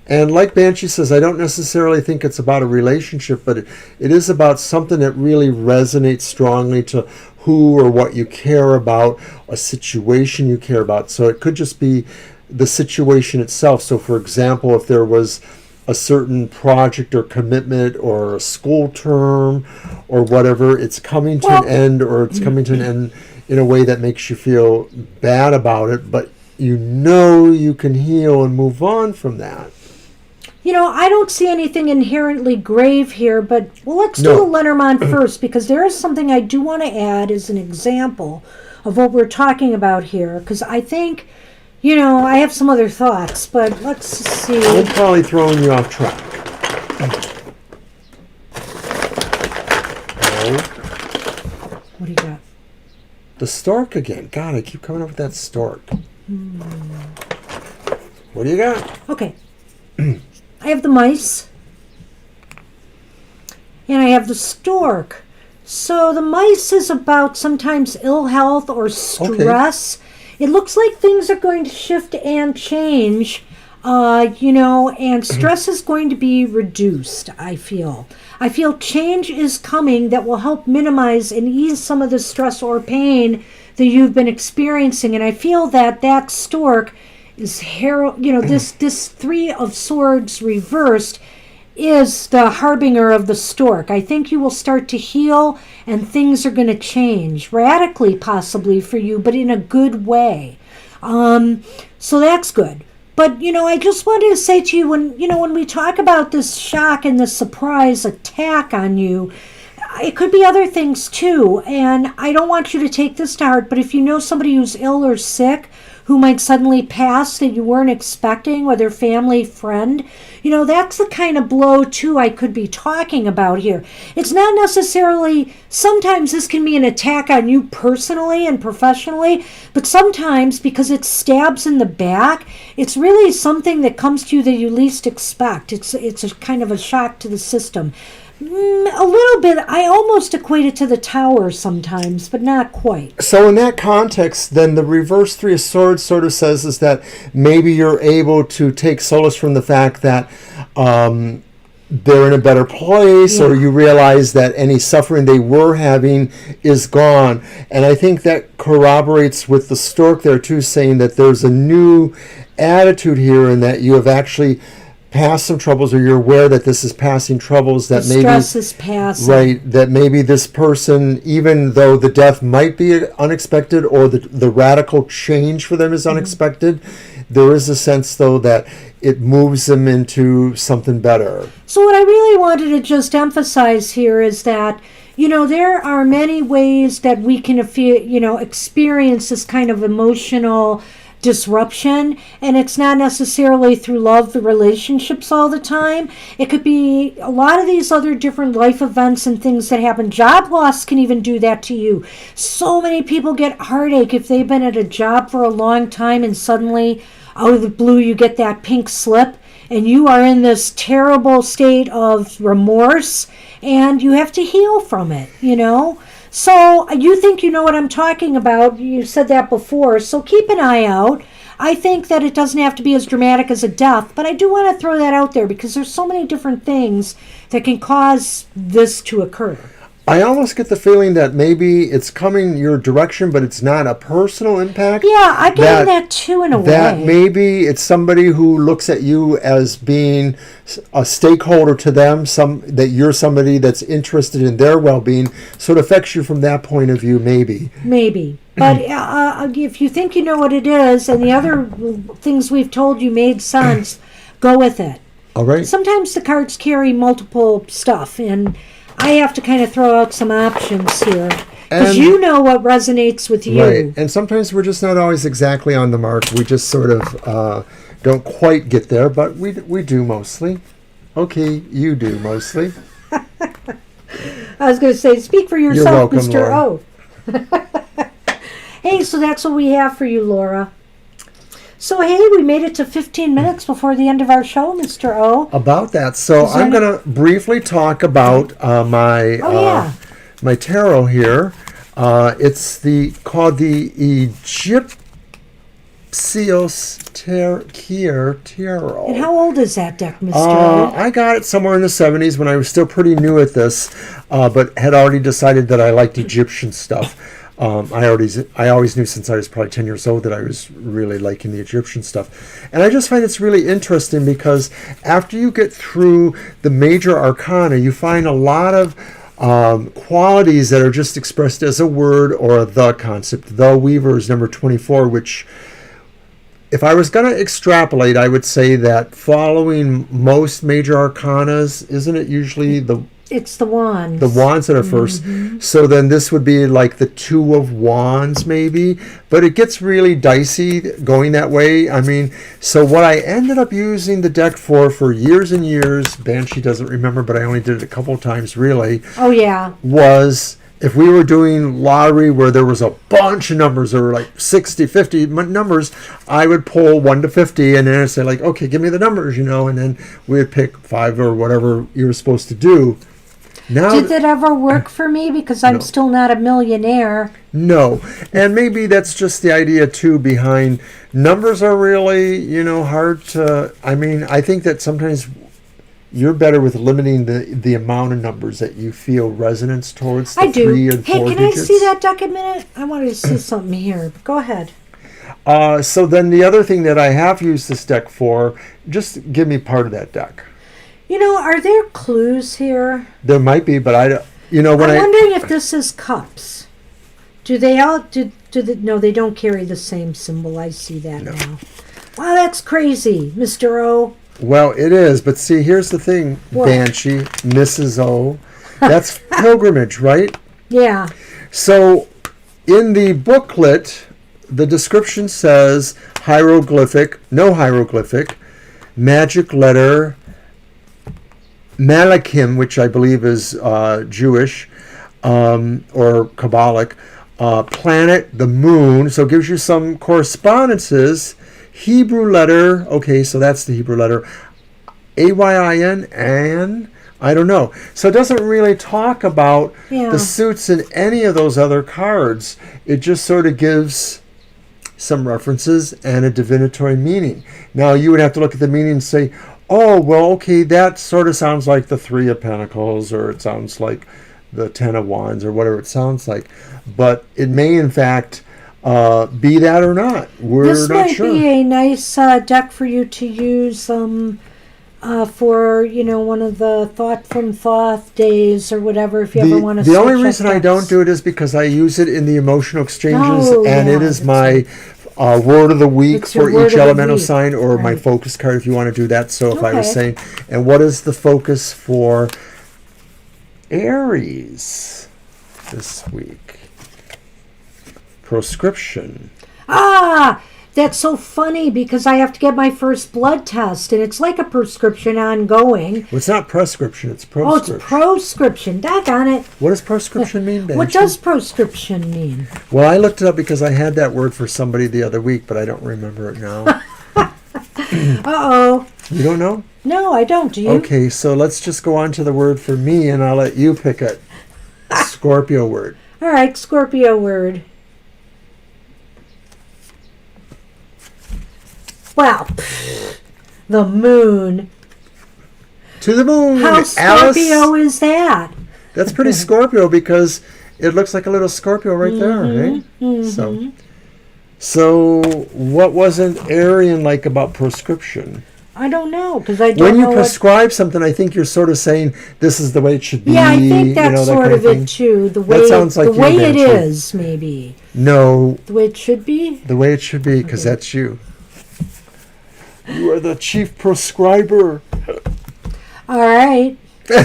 And like Banshee says, I don't necessarily think it's about a relationship, but it is about something that really resonates strongly to who or what you care about, a situation you care about. So it could just be the situation itself. So for example, if there was a certain project or commitment or a school term or whatever, it's coming to an end, or it's coming to an end in a way that makes you feel bad about it, but you know you can heal and move on from that. I don't see anything inherently grave here, but let's do the Lenormand first, because there is something I do want to add as an example of what we're talking about here, because I think, I have some other thoughts, but let's see. I'm probably throwing you off track. What do you got? The stork again. God, I keep coming up with that stork. What do you got? Okay. I have the mice. And I have the stork. So the mice is about sometimes ill health or stress. Okay. It looks like things are going to shift and change, and stress is going to be reduced, I feel. I feel change is coming that will help minimize and ease some of the stress or pain that you've been experiencing. And I feel that stork is, this Three of Swords reversed is the harbinger of the stork. I think you will start to heal and things are going to change radically, possibly for you, but in a good way. So that's good. But, I just wanted to say to you, when we talk about this shock and the surprise attack on you, it could be other things too. And I don't want you to take this to heart, but if you know somebody who's ill or sick, who might suddenly pass that you weren't expecting, whether family, friend, that's the kind of blow too I could be talking about here. It's not necessarily, sometimes this can be an attack on you personally and professionally, but sometimes because it stabs in the back, it's really something that comes to you that you least expect. It's a kind of a shock to the system. A little bit. I almost equate it to the Tower sometimes, but not quite. So in that context, then the reverse Three of Swords sort of says is that maybe you're able to take solace from the fact that they're in a better place, or you realize that any suffering they were having is gone. And I think that corroborates with the stork there too, saying that there's a new attitude here, and that you have actually past some troubles, or you're aware that this is passing troubles, that maybe stress is passing. Right, that maybe this person, even though the death might be unexpected, or the radical change for them is unexpected, there is a sense though that it moves them into something better. So what I really wanted to just emphasize here is that there are many ways that we can experience this kind of emotional disruption, and it's not necessarily through love, the relationships all the time. It could be a lot of these other different life events and things that happen. Job loss can even do that to you. So many people get heartache if they've been at a job for a long time and suddenly out of the blue you get that pink slip and you are in this terrible state of remorse and you have to heal from it, So you think you know what I'm talking about. You said that before. So keep an eye out. I think that it doesn't have to be as dramatic as a death, but I do want to throw that out there because there's so many different things that can cause this to occur. I almost get the feeling that maybe it's coming your direction, but it's not a personal impact. Yeah, I get that too in a way. That maybe it's somebody who looks at you as being a stakeholder to them, that you're somebody that's interested in their well-being, so it affects you from that point of view, maybe. Maybe. But if you think you know what it is and the other things we've told you made sense, go with it. All right. Sometimes the cards carry multiple stuff, and I have to kind of throw out some options here because you know what resonates with you. Right, and sometimes we're just not always exactly on the mark. We just sort of don't quite get there, but we do mostly. Okay, you do mostly. I was going to say, speak for yourself, You're welcome, Mr. Laura. O. Hey, so that's what we have for you, Laura. So, hey, we made it to 15 minutes before the end of our show, Mr. O. About that. So I'm going to briefly talk about my tarot here. It's called the Egyptios Tarot. And how old is that deck, Mr. O? I got it somewhere in the 70s when I was still pretty new at this, but had already decided that I liked Egyptian stuff. I always knew since I was probably 10 years old that I was really liking the Egyptian stuff. And I just find it's really interesting because after you get through the major arcana, you find a lot of qualities that are just expressed as a word or the concept. The Weaver is number 24, which, if I was going to extrapolate, I would say that following most major arcanas, isn't it usually it's the wands. The wands that are first. So then this would be like the Two of Wands maybe. But it gets really dicey going that way. I mean, so what I ended up using the deck for years and years, Banshee doesn't remember, but I only did it a couple of times really. Oh, yeah. Was if we were doing lottery where there was a bunch of numbers, there were like 60, 50 numbers, I would pull 1 to 50 and then I'd say like, okay, give me the numbers, and then we would pick 5 or whatever you were supposed to do. Now, did it ever work for me? Because I'm still not a millionaire. No. And maybe that's just the idea, too, behind numbers are really, hard to... I mean, I think that sometimes you're better with limiting the amount of numbers that you feel resonance towards. I do. 3 and 4 Hey, can digits. I see that deck a minute? I wanted to see something here. Go ahead. So then the other thing that I have used this deck for, just give me part of that deck. Are there clues here? There might be, but I'm wondering if this is cups. Do they all no, they don't carry the same symbol. I see that now. Wow, that's crazy, Mr. O. Well, it is, but see, here's the thing, What? Banshee, Mrs. O. That's pilgrimage, right? Yeah. So in the booklet, the description says hieroglyphic, no hieroglyphic, magic letter, Malachim, which I believe is Jewish or Kabbalic, planet, the moon, so it gives you some correspondences. Hebrew letter, okay, so that's the Hebrew letter, AYIN, and I don't know. So it doesn't really talk about the suits in any of those other cards. It just sort of gives some references and a divinatory meaning. Now you would have to look at the meaning and say, oh, well, okay, that sort of sounds like the 3 of Pentacles, or it sounds like the 10 of Wands, or whatever it sounds like. But it may, in fact, be that or not. We're this not sure. This might be a nice deck for you to use for, one of the Thought from Thoth days or whatever, if you ever want to The only reason I don't do it is because I use it in the emotional exchanges, and it is my... word of the week for each elemental sign, or my focus card if you want to do that. So if I was saying, and what is the focus for Aries this week? Proscription. That's so funny because I have to get my first blood test, and it's like a prescription ongoing. Well, it's not prescription, it's proscription. Oh, it's proscription. Daggone it. What does proscription mean, Banshee? What does proscription mean? Well, I looked it up because I had that word for somebody the other week, but I don't remember it now. Uh-oh. You don't know? No, I don't. Do you? Okay, so let's just go on to the word for me, and I'll let you pick a Scorpio word. All right, Scorpio word. Wow. The moon. To the moon, How Scorpio is that? That's pretty Scorpio because it looks like a little Scorpio right there, right? So what wasn't Aryan like about proscription? I don't know, because I don't when know you prescribe something, I think you're sort of saying this is the way it should be. Yeah, I think that's that sort kind of it too. The way, that sounds like the way it Banshee. is, maybe. No. The way it should be? The way it should be, because that's you. You are the chief prescriber. All right.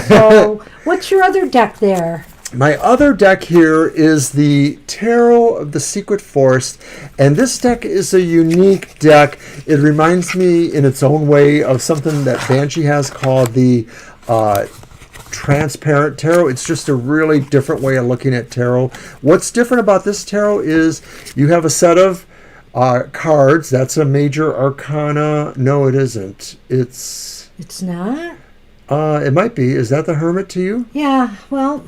So, what's your other deck there? My other deck here is the Tarot of the Secret Forest, and this deck is a unique deck. It reminds me in its own way of something that Banshee has called the Transparent Tarot. It's just a really different way of looking at tarot. What's different about this tarot is you have a set of Cards, that's a major arcana. No, it isn't. It's not? It might be. Is that the Hermit to you? Yeah, well,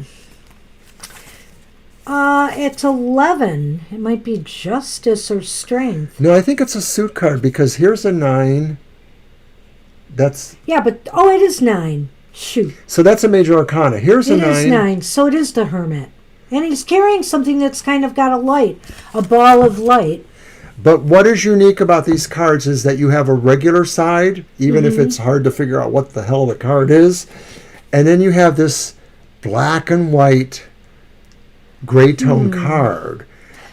it's 11. It might be Justice or Strength. No, I think it's a suit card because here's a 9. That's Yeah, but, it is 9. Shoot. so that's a major arcana. Here's a It 9. is 9, so it is the Hermit. And he's carrying something that's kind of got a light, a ball of light. But what is unique about these cards is that you have a regular side, even if it's hard to figure out what the hell the card is. And then you have this black and white gray tone card.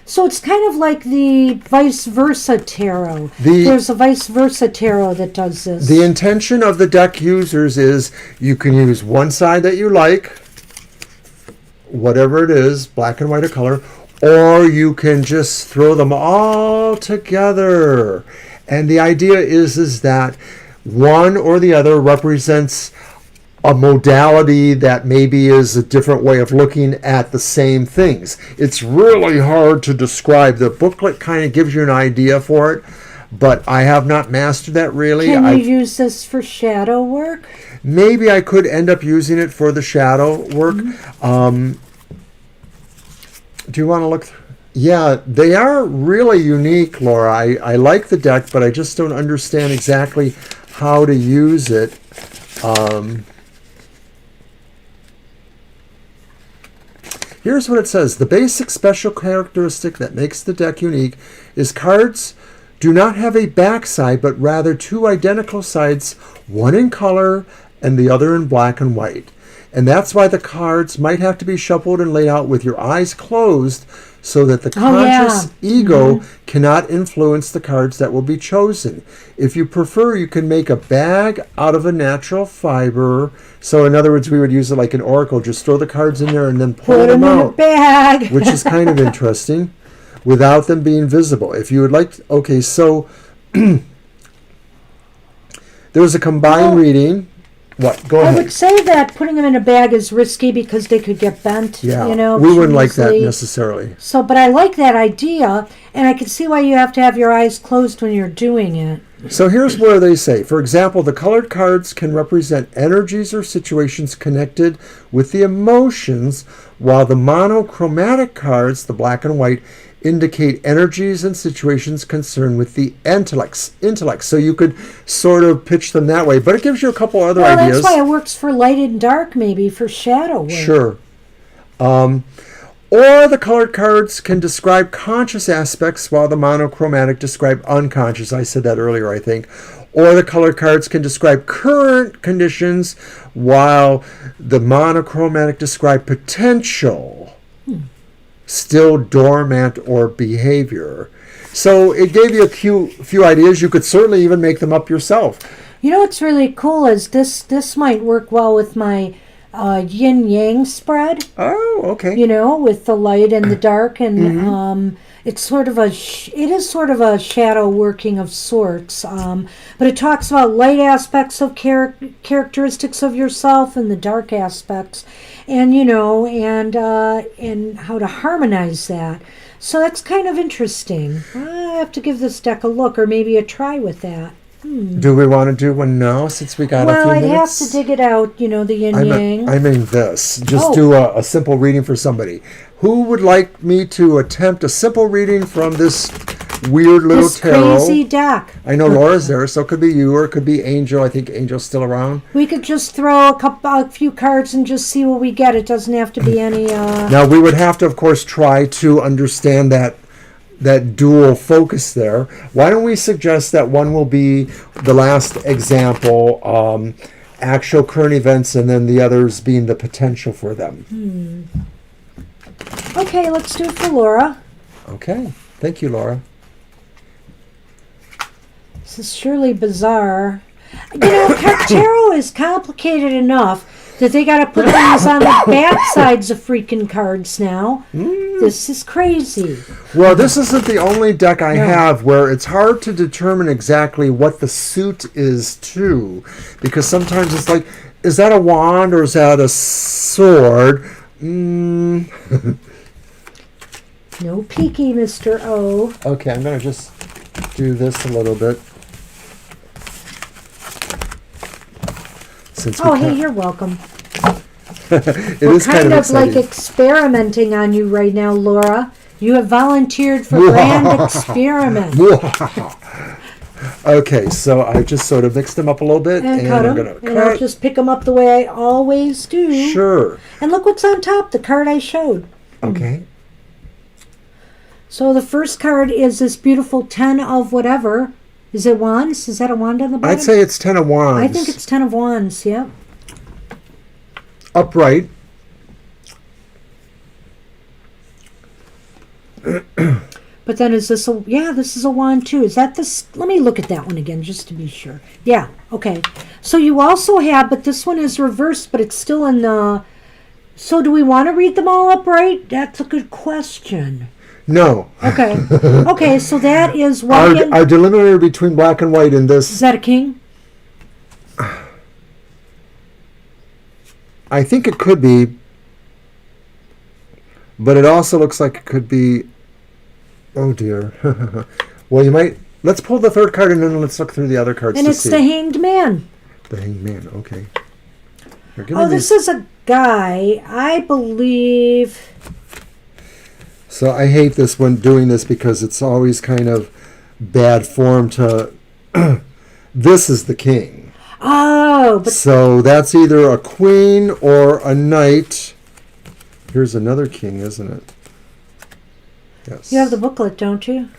So it's kind of like the vice versa tarot. The- There's a vice versa tarot that does this. The intention of the deck users is you can use one side that you like, whatever it is, black and white or color, or you can just throw them all together. And the idea is that one or the other represents a modality that maybe is a different way of looking at the same things. It's really hard to describe. The booklet kind of gives you an idea for it, but I have not mastered that really. Can you use this for shadow work? Maybe I could end up using it for the shadow work. Do you want to look? Yeah, they are really unique, Laura. I like the deck, but I just don't understand exactly how to use it. Here's what it says. The basic special characteristic that makes the deck unique is cards do not have a backside, but rather two identical sides, one in color and the other in black and white. And that's why the cards might have to be shuffled and laid out with your eyes closed so that the conscious ego cannot influence the cards that will be chosen. If you prefer, you can make a bag out of a natural fiber. So in other words, we would use it like an oracle. Just throw the cards in there and then pull Put them them in a out, bag. which is kind of interesting, without them being visible. If you would like to, okay, so there's a combined reading. What? Go I ahead. would say that putting them in a bag is risky because they could get bent. Yeah, You know, we wouldn't like that easily. necessarily. So, but I like that idea, and I can see why you have to have your eyes closed when you're doing it. So here's where they say, for example, the colored cards can represent energies or situations connected with the emotions, while the monochromatic cards, the black and white, indicate energies and situations concerned with the intellect. So you could sort of pitch them that way, but it gives you a couple other ideas. That's why it works for light and dark, maybe for shadow work. Sure. Or the colored cards can describe conscious aspects while the monochromatic describe unconscious. I said that earlier, I think. Or the colored cards can describe current conditions while the monochromatic describe potential, still dormant or behavior. So it gave you a few ideas. You could certainly even make them up yourself. You know what's really cool is this might work well with my yin-yang spread. Oh, okay. You know, with the light and the dark, and it's sort of it is sort of a shadow working of sorts. But it talks about light aspects of characteristics of yourself and the dark aspects, and and how to harmonize that. So that's kind of interesting. I have to give this deck a look, or maybe a try with that. Do we want to do one now since we got a few I'd minutes? have to dig it out, the yin-yang. I mean this. Just do a simple reading for somebody. Who would like me to attempt a simple reading from this weird little This tarot? crazy deck. I know Laura's there, so it could be you or it could be Angel. I think Angel's still around. We could just throw a few cards and just see what we get. It doesn't have to be any... Now, we would have to, of course, try to understand that dual focus there. Why don't we suggest that one will be the last example, actual current events, and then the others being the potential for them. Okay, let's do it for Laura. Okay. Thank you, Laura. This is surely bizarre. Tarot is complicated enough that they got to put things on the back sides of freaking cards now. This is crazy. Well, this isn't the only deck I have where it's hard to determine exactly what the suit is to, because sometimes it's like, is that a wand or is that a sword? No peeky, Mr. O. Okay, I'm going to just do this a little bit. Since Oh, hey, you're welcome. it We're is kind of like exciting. experimenting on you right now, Laura. You have volunteered for grand experiment. Okay, so I just sort of mixed them up a little bit, And and cut I'm them. going to And I'll cut. just pick them up the way I always do. Sure. And look what's on top, the card I showed. Okay. So the first card is this beautiful 10 of whatever. Is it wands? Is that a wand on the bottom? I'd say it's 10 of Wands. I think it's 10 of wands, yeah. upright. But then is this a, yeah, this is a wand too. Is that this? Let me look at that one again just to be sure. Yeah, okay. So you also have, but this one is reversed, but it's still in the, so do we want to read them all upright? That's a good question. No. Okay. Okay, so that is white and, Our delimiter between black and white in is this, that a king? I think it could be, but it also looks like it could be, oh dear. Well, you might, let's pull the third card and then let's look through the other cards And to it's see. the Hanged Man. The Hanged Man, okay. Here, give Oh, me this these. is a guy, I believe. So I hate this when doing this because it's always kind of bad form to, this is the king. Oh, but So that's either a queen or a knight. Here's another king, isn't it? Yes. you have the booklet, don't you?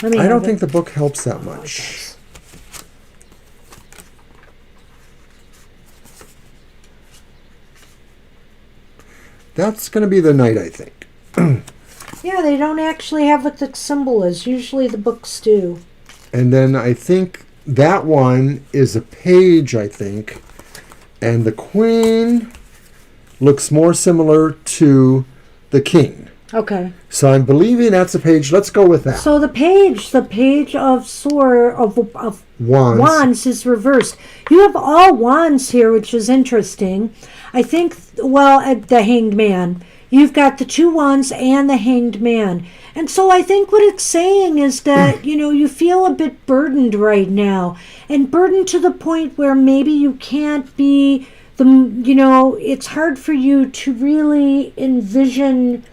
Let me I have don't it. think the book helps that much. That's going to be the knight, I think. Yeah, they don't actually have what the symbol is. Usually the books do. And then I think that one is a page, I think. And the queen looks more similar to the king. Okay. So I'm believing that's a page. Let's go with that. So the page of sword of Wands. wands is reversed. You have all wands here, which is interesting. I think, well, at the Hanged Man, you've got the two wands and the Hanged Man. And so I think what it's saying is that, you feel a bit burdened right now. And burdened to the point where maybe you can't be it's hard for you to really envision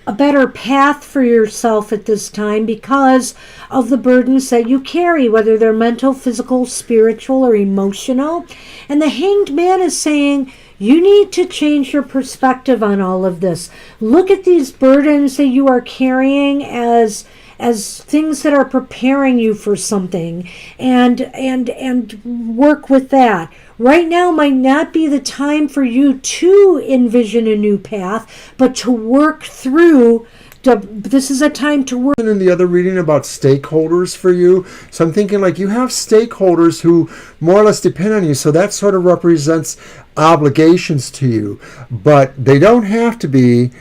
a better path for yourself at this time because of the burdens that you carry, whether they're mental, physical, spiritual, or emotional. And the Hanged Man is saying, you need to change your perspective on all of this. Look at these burdens that you are carrying as things that are preparing you for something, and work with that. Right now might not be the time for you to envision a new path, but to work through. This is a time to work. In the other reading about stakeholders for you. So I'm thinking like you have stakeholders who more or less depend on you. So that sort of represents obligations to you. But they don't have to be.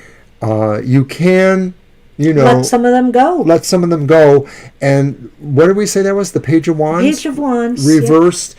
You can, Let some of them go. let some of them go. And what did we say that was? The Page of Wands? Page of Wands. Yeah. Reversed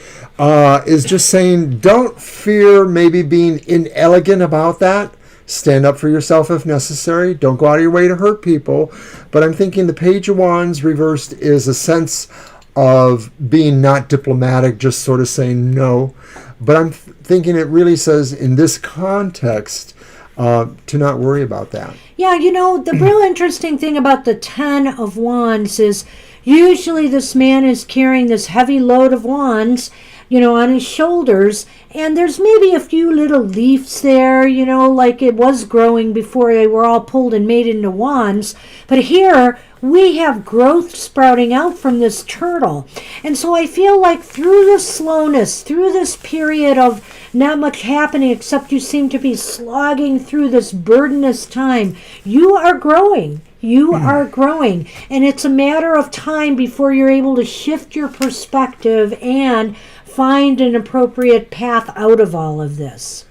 is just saying don't fear maybe being inelegant about that. Stand up for yourself if necessary. Don't go out of your way to hurt people. But I'm thinking the Page of Wands reversed is a sense of being not diplomatic, just sort of saying no. But I'm thinking it really says in this context to not worry about that. Yeah, the real interesting thing about the 10 of Wands is usually this man is carrying this heavy load of wands, on his shoulders, and there's maybe a few little leaves there, like it was growing before they were all pulled and made into wands. But here we have growth sprouting out from this turtle. And so I feel like through this slowness, through this period of not much happening except you seem to be slogging through this burdenous time, you are growing. You are growing. And it's a matter of time before you're able to shift your perspective and find an appropriate path out of all of this.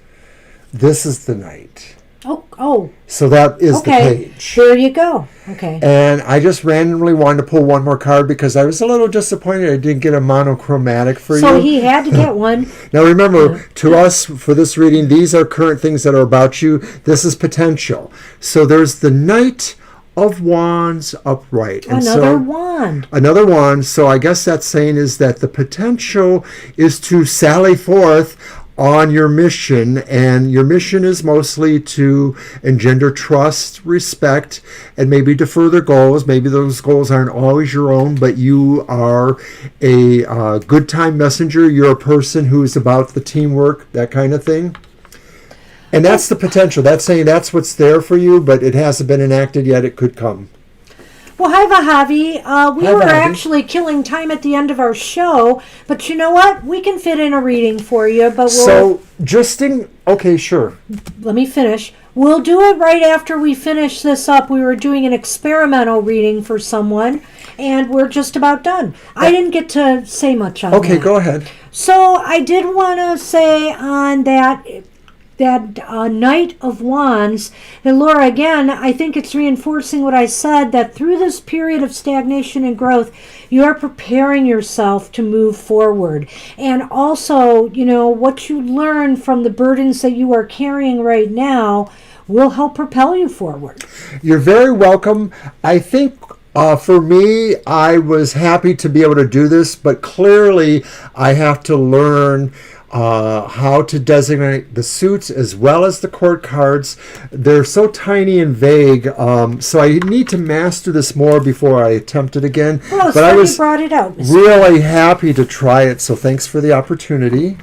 This is the night. Oh, So that is the okay. page. There you go. Okay. And I just randomly wanted to pull one more card because I was a little disappointed I didn't get a monochromatic for So you. he had to get one. Now remember, to us, for this reading, these are current things that are about you. This is potential. So there's the Knight of Wands upright. And Another wand. Another wand. So I guess that's saying is that the potential is to sally forth on your mission, and your mission is mostly to engender trust, respect, and maybe to further goals. Maybe those goals aren't always your own, but you are a good time messenger. You're a person who's about the teamwork, that kind of thing. And that's the potential. That's saying that's what's there for you, but it hasn't been enacted yet. It could come. Well, hi, Vahavi. We Hi, were Vahavi. actually killing time at the end of our show, but you know what? We can fit in a reading for you, but Okay, sure. let me finish. We'll do it right after we finish this up. We were doing an experimental reading for someone, and we're just about done. I didn't get to say much on that. Okay, go ahead. So I did want to say on that Knight of Wands, and Laura, again, I think it's reinforcing what I said, that through this period of stagnation and growth, you are preparing yourself to move forward. And also, what you learn from the burdens that you are carrying right now will help propel you forward. You're very welcome. I think for me, I was happy to be able to do this, but clearly I have to learn how to designate the suits as well as the court cards. They're so tiny and vague, so I need to master this more before I attempt it again. Well, but I was you brought it out, Mr. really happy to try it, so thanks for the opportunity.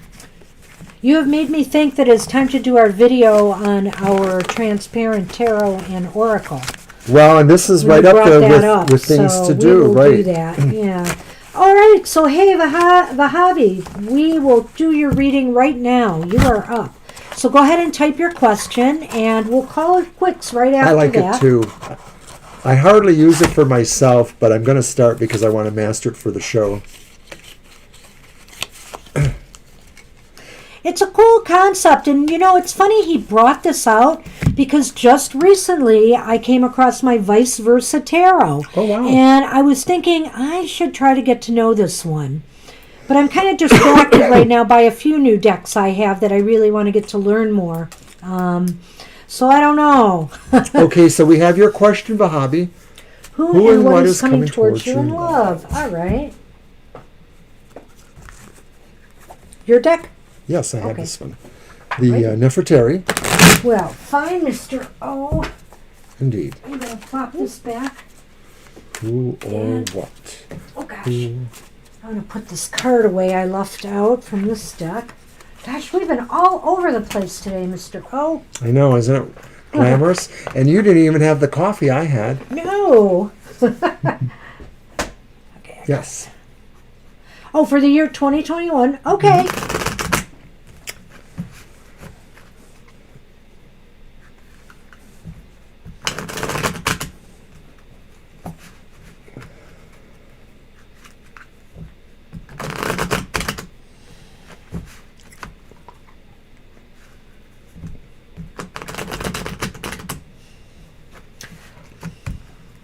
You have made me think that it's time to do our video on our transparent tarot and oracle. Well, and this is right We up brought there that with things so to do, we will right? do that, yeah. All right, so hey, Vahavi, we will do your reading right now. You are up. So go ahead and type your question, and we'll call it quits right after that. I like it too. I hardly use it for myself, but I'm going to start because I want to master it for the show. It's a cool concept, and it's funny he brought this out because just recently I came across my vice versa tarot. Oh, wow. And I was thinking I should try to get to know this one. But I'm kind of distracted right now by a few new decks I have that I really want to get to learn more. So I don't know. Okay, so we have your question, Vahabi. Who and what is coming towards you in love? All right. Your deck? Yes, I have Okay. this one. The Nefertari. Well, fine, Mr. O. Indeed. I'm going to pop this back. Who or And- what? Oh, gosh. Who? I'm going to put this card away I left out from this deck. Gosh, we've been all over the place today, Mr. O. I know, isn't it glamorous? And you didn't even have the coffee I had. No. Okay. Yes. Oh, for the year 2021. Okay.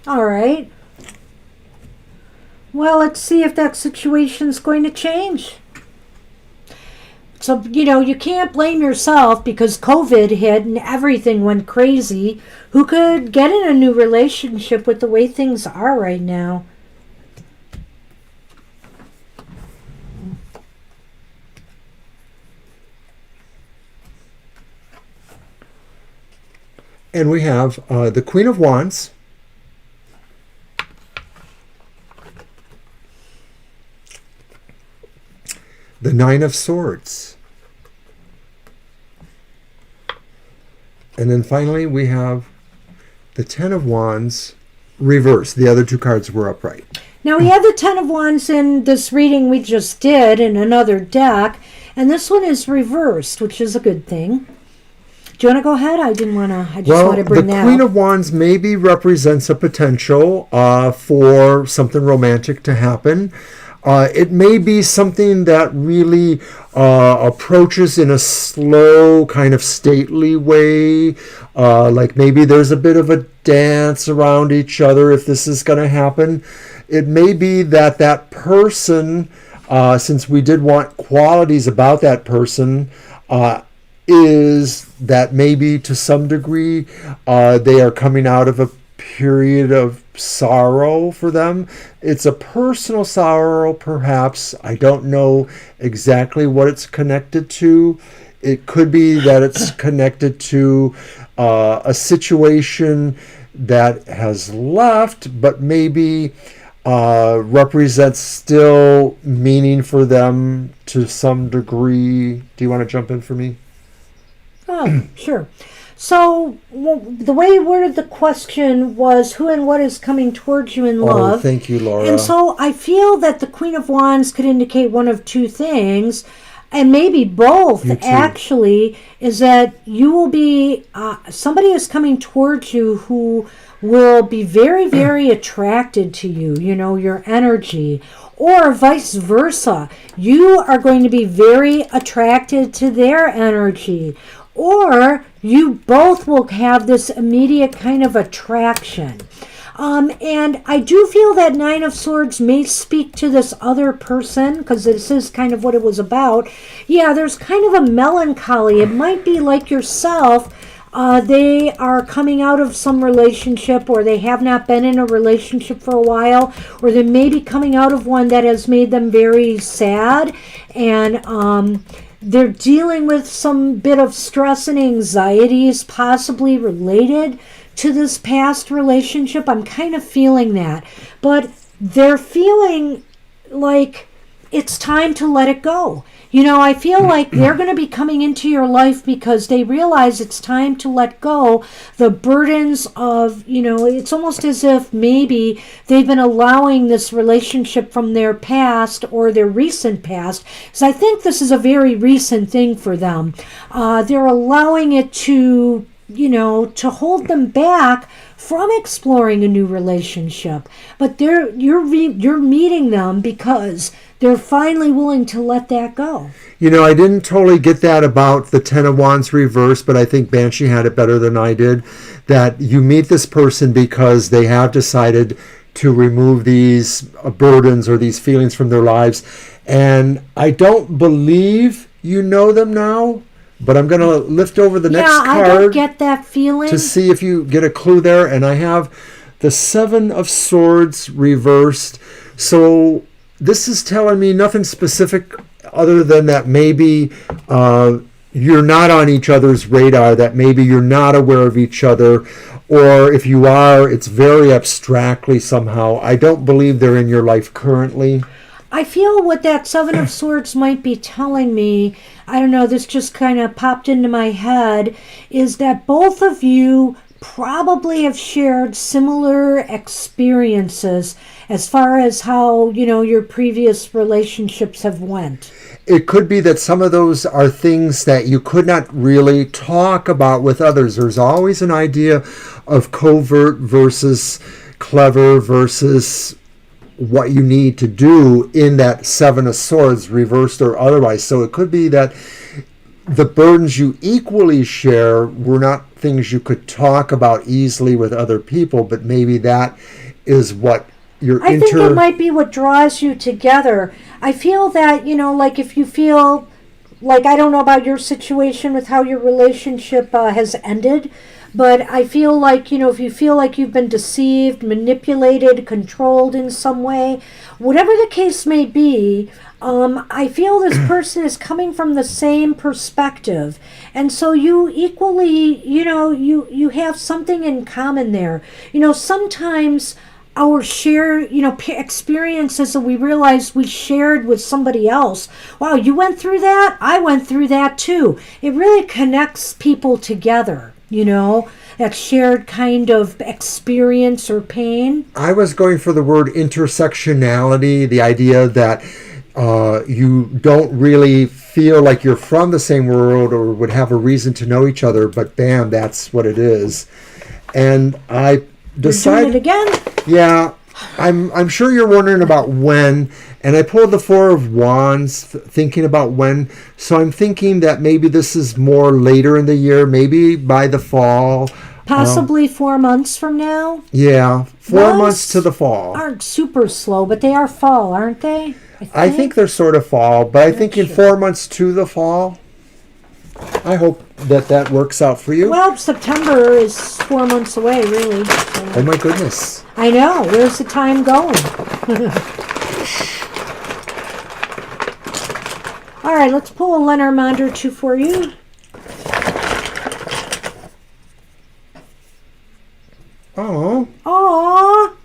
All right. Well, let's see if that situation's going to change. So, you can't blame yourself because COVID hit and everything went crazy. Who could get in a new relationship with the way things are right now? And we have the Queen of Wands. The Nine of Swords. And then finally we have the Ten of Wands reversed. The other two cards were upright. Now, we have the Ten of Wands in this reading we just did in another deck, and this one is reversed, which is a good thing. Do you want to go ahead? I just want to bring the that Queen up. of Wands maybe represents a potential for something romantic to happen. It may be something that really approaches in a slow, kind of stately way. Like maybe there's a bit of a dance around each other if this is going to happen. It may be that that person, since we did want qualities about that person, is that maybe to some degree they are coming out of a period of sorrow for them. It's a personal sorrow, perhaps. I don't know exactly what it's connected to. It could be that it's connected to a situation that has left, but maybe represents still meaning for them to some degree. Do you want to jump in for me? Oh, sure. So the way you worded the question was who and what is coming towards you in love. Oh, thank you, Laura. And so I feel that the Queen of Wands could indicate one of two things, and maybe both actually, is that you will be, somebody is coming towards you who will be very, very attracted to you, your energy, or vice versa. You are going to be very attracted to their energy, or you both will have this immediate kind of attraction. And I do feel that Nine of Swords may speak to this other person, because this is kind of what it was about. Yeah, there's kind of a melancholy. It might be like yourself. They are coming out of some relationship, or they have not been in a relationship for a while, or they may be coming out of one that has made them very sad, and they're dealing with some bit of stress and anxieties, possibly related to this past relationship. I'm kind of feeling that. But they're feeling like it's time to let it go. I feel like they're going to be coming into your life because they realize it's time to let go the burdens of, it's almost as if maybe they've been allowing this relationship from their past or their recent past. So I think this is a very recent thing for them. They're allowing it to hold them back from exploring a new relationship. But you're meeting them because they're finally willing to let that go. I didn't totally get that about the Ten of Wands reverse, but I think Banshee had it better than I did. That you meet this person because they have decided to remove these burdens or these feelings from their lives. And I don't believe you know them now, but I'm going to lift over the next card. I don't get that feeling. To see if you get a clue there. And I have the Seven of Swords reversed. So this is telling me nothing specific other than that maybe you're not on each other's radar, that maybe you're not aware of each other, or if you are, it's very abstractly somehow. I don't believe they're in your life currently. I feel what that Seven of Swords might be telling me, I don't know, this just kind of popped into my head, is that both of you probably have shared similar experiences as far as how, your previous relationships have went. It could be that some of those are things that you could not really talk about with others. There's always an idea of covert versus clever versus what you need to do in that Seven of Swords, reversed or otherwise. So it could be that the burdens you equally share were not things you could talk about easily with other people, but maybe that is what I think it might be what draws you together. I feel that, like if you feel like, I don't know about your situation with how your relationship has ended, but I feel like, if you feel like you've been deceived, manipulated, controlled in some way, whatever the case may be, I feel this person is coming from the same perspective. And so you equally, you have something in common there. Sometimes our shared, experiences that we realize we shared with somebody else. Wow, you went through that? I went through that too. It really connects people together, that shared kind of experience or pain. I was going for the word intersectionality, the idea that you don't really feel like you're from the same world or would have a reason to know each other, but bam, that's what it is. And I decided... You're doing it again? Yeah, I'm sure you're wondering about when, and I pulled the Four of Wands, thinking about when, so I'm thinking that maybe this is more later in the year, maybe by the fall. Possibly 4 months from now? Yeah, 4 months to the fall. Aren't super slow, but they are fall, aren't they? I think they're sort of fall, but I think in 4 months to the fall. I hope that works out for you. Well, September is 4 months away, really. So. Oh my goodness. I know. Where's the time going? All right, let's pull a Lenormand or two for you. Oh. Aww.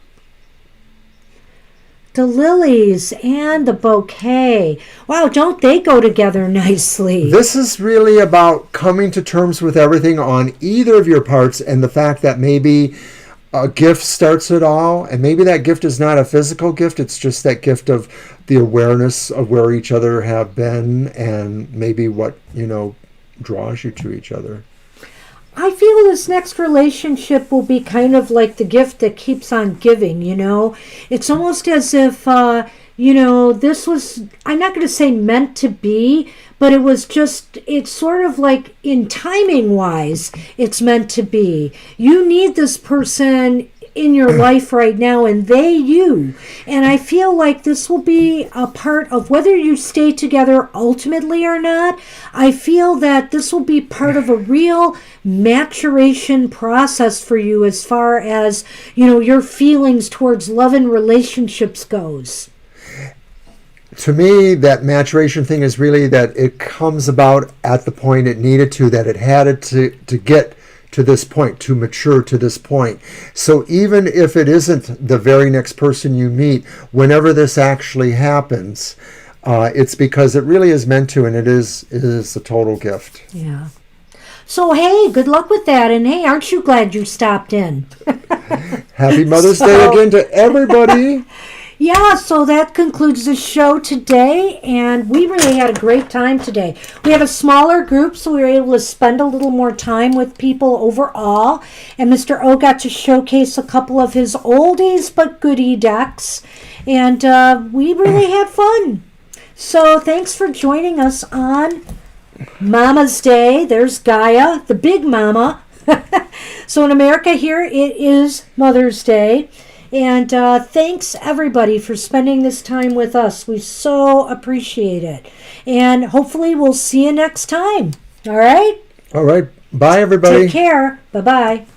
The lilies and the bouquet. Wow, don't they go together nicely? This is really about coming to terms with everything on either of your parts, and the fact that maybe a gift starts it all, and maybe that gift is not a physical gift, it's just that gift of the awareness of where each other have been, and maybe what, draws you to each other. I feel this next relationship will be kind of like the gift that keeps on giving, It's almost as if, this was, I'm not going to say meant to be, but it's sort of like in timing wise, it's meant to be. You need this person in your life right now, and they you. And I feel like this will be a part of whether you stay together ultimately or not. I feel that this will be part of a real maturation process for you as far as, your feelings towards love and relationships goes. To me, that maturation thing is really that it comes about at the point it needed to, that it had it to get to this point, to mature to this point. So even if it isn't the very next person you meet, whenever this actually happens, it's because it really is meant to, and it is a total gift. Yeah. So, hey, good luck with that. And hey, aren't you glad you stopped in? Happy Mother's Day again to everybody. Yeah, so that concludes the show today, and we really had a great time today. We have a smaller group, so we were able to spend a little more time with people overall, and Mr. O got to showcase a couple of his oldies but goodie decks, and we really had fun. So thanks for joining us on Mama's Day. There's Gaia, the big mama. So in America here, it is Mother's Day. And thanks, everybody, for spending this time with us. We so appreciate it. And hopefully we'll see you next time. All right? All right. Bye, everybody. Take care. Bye-bye.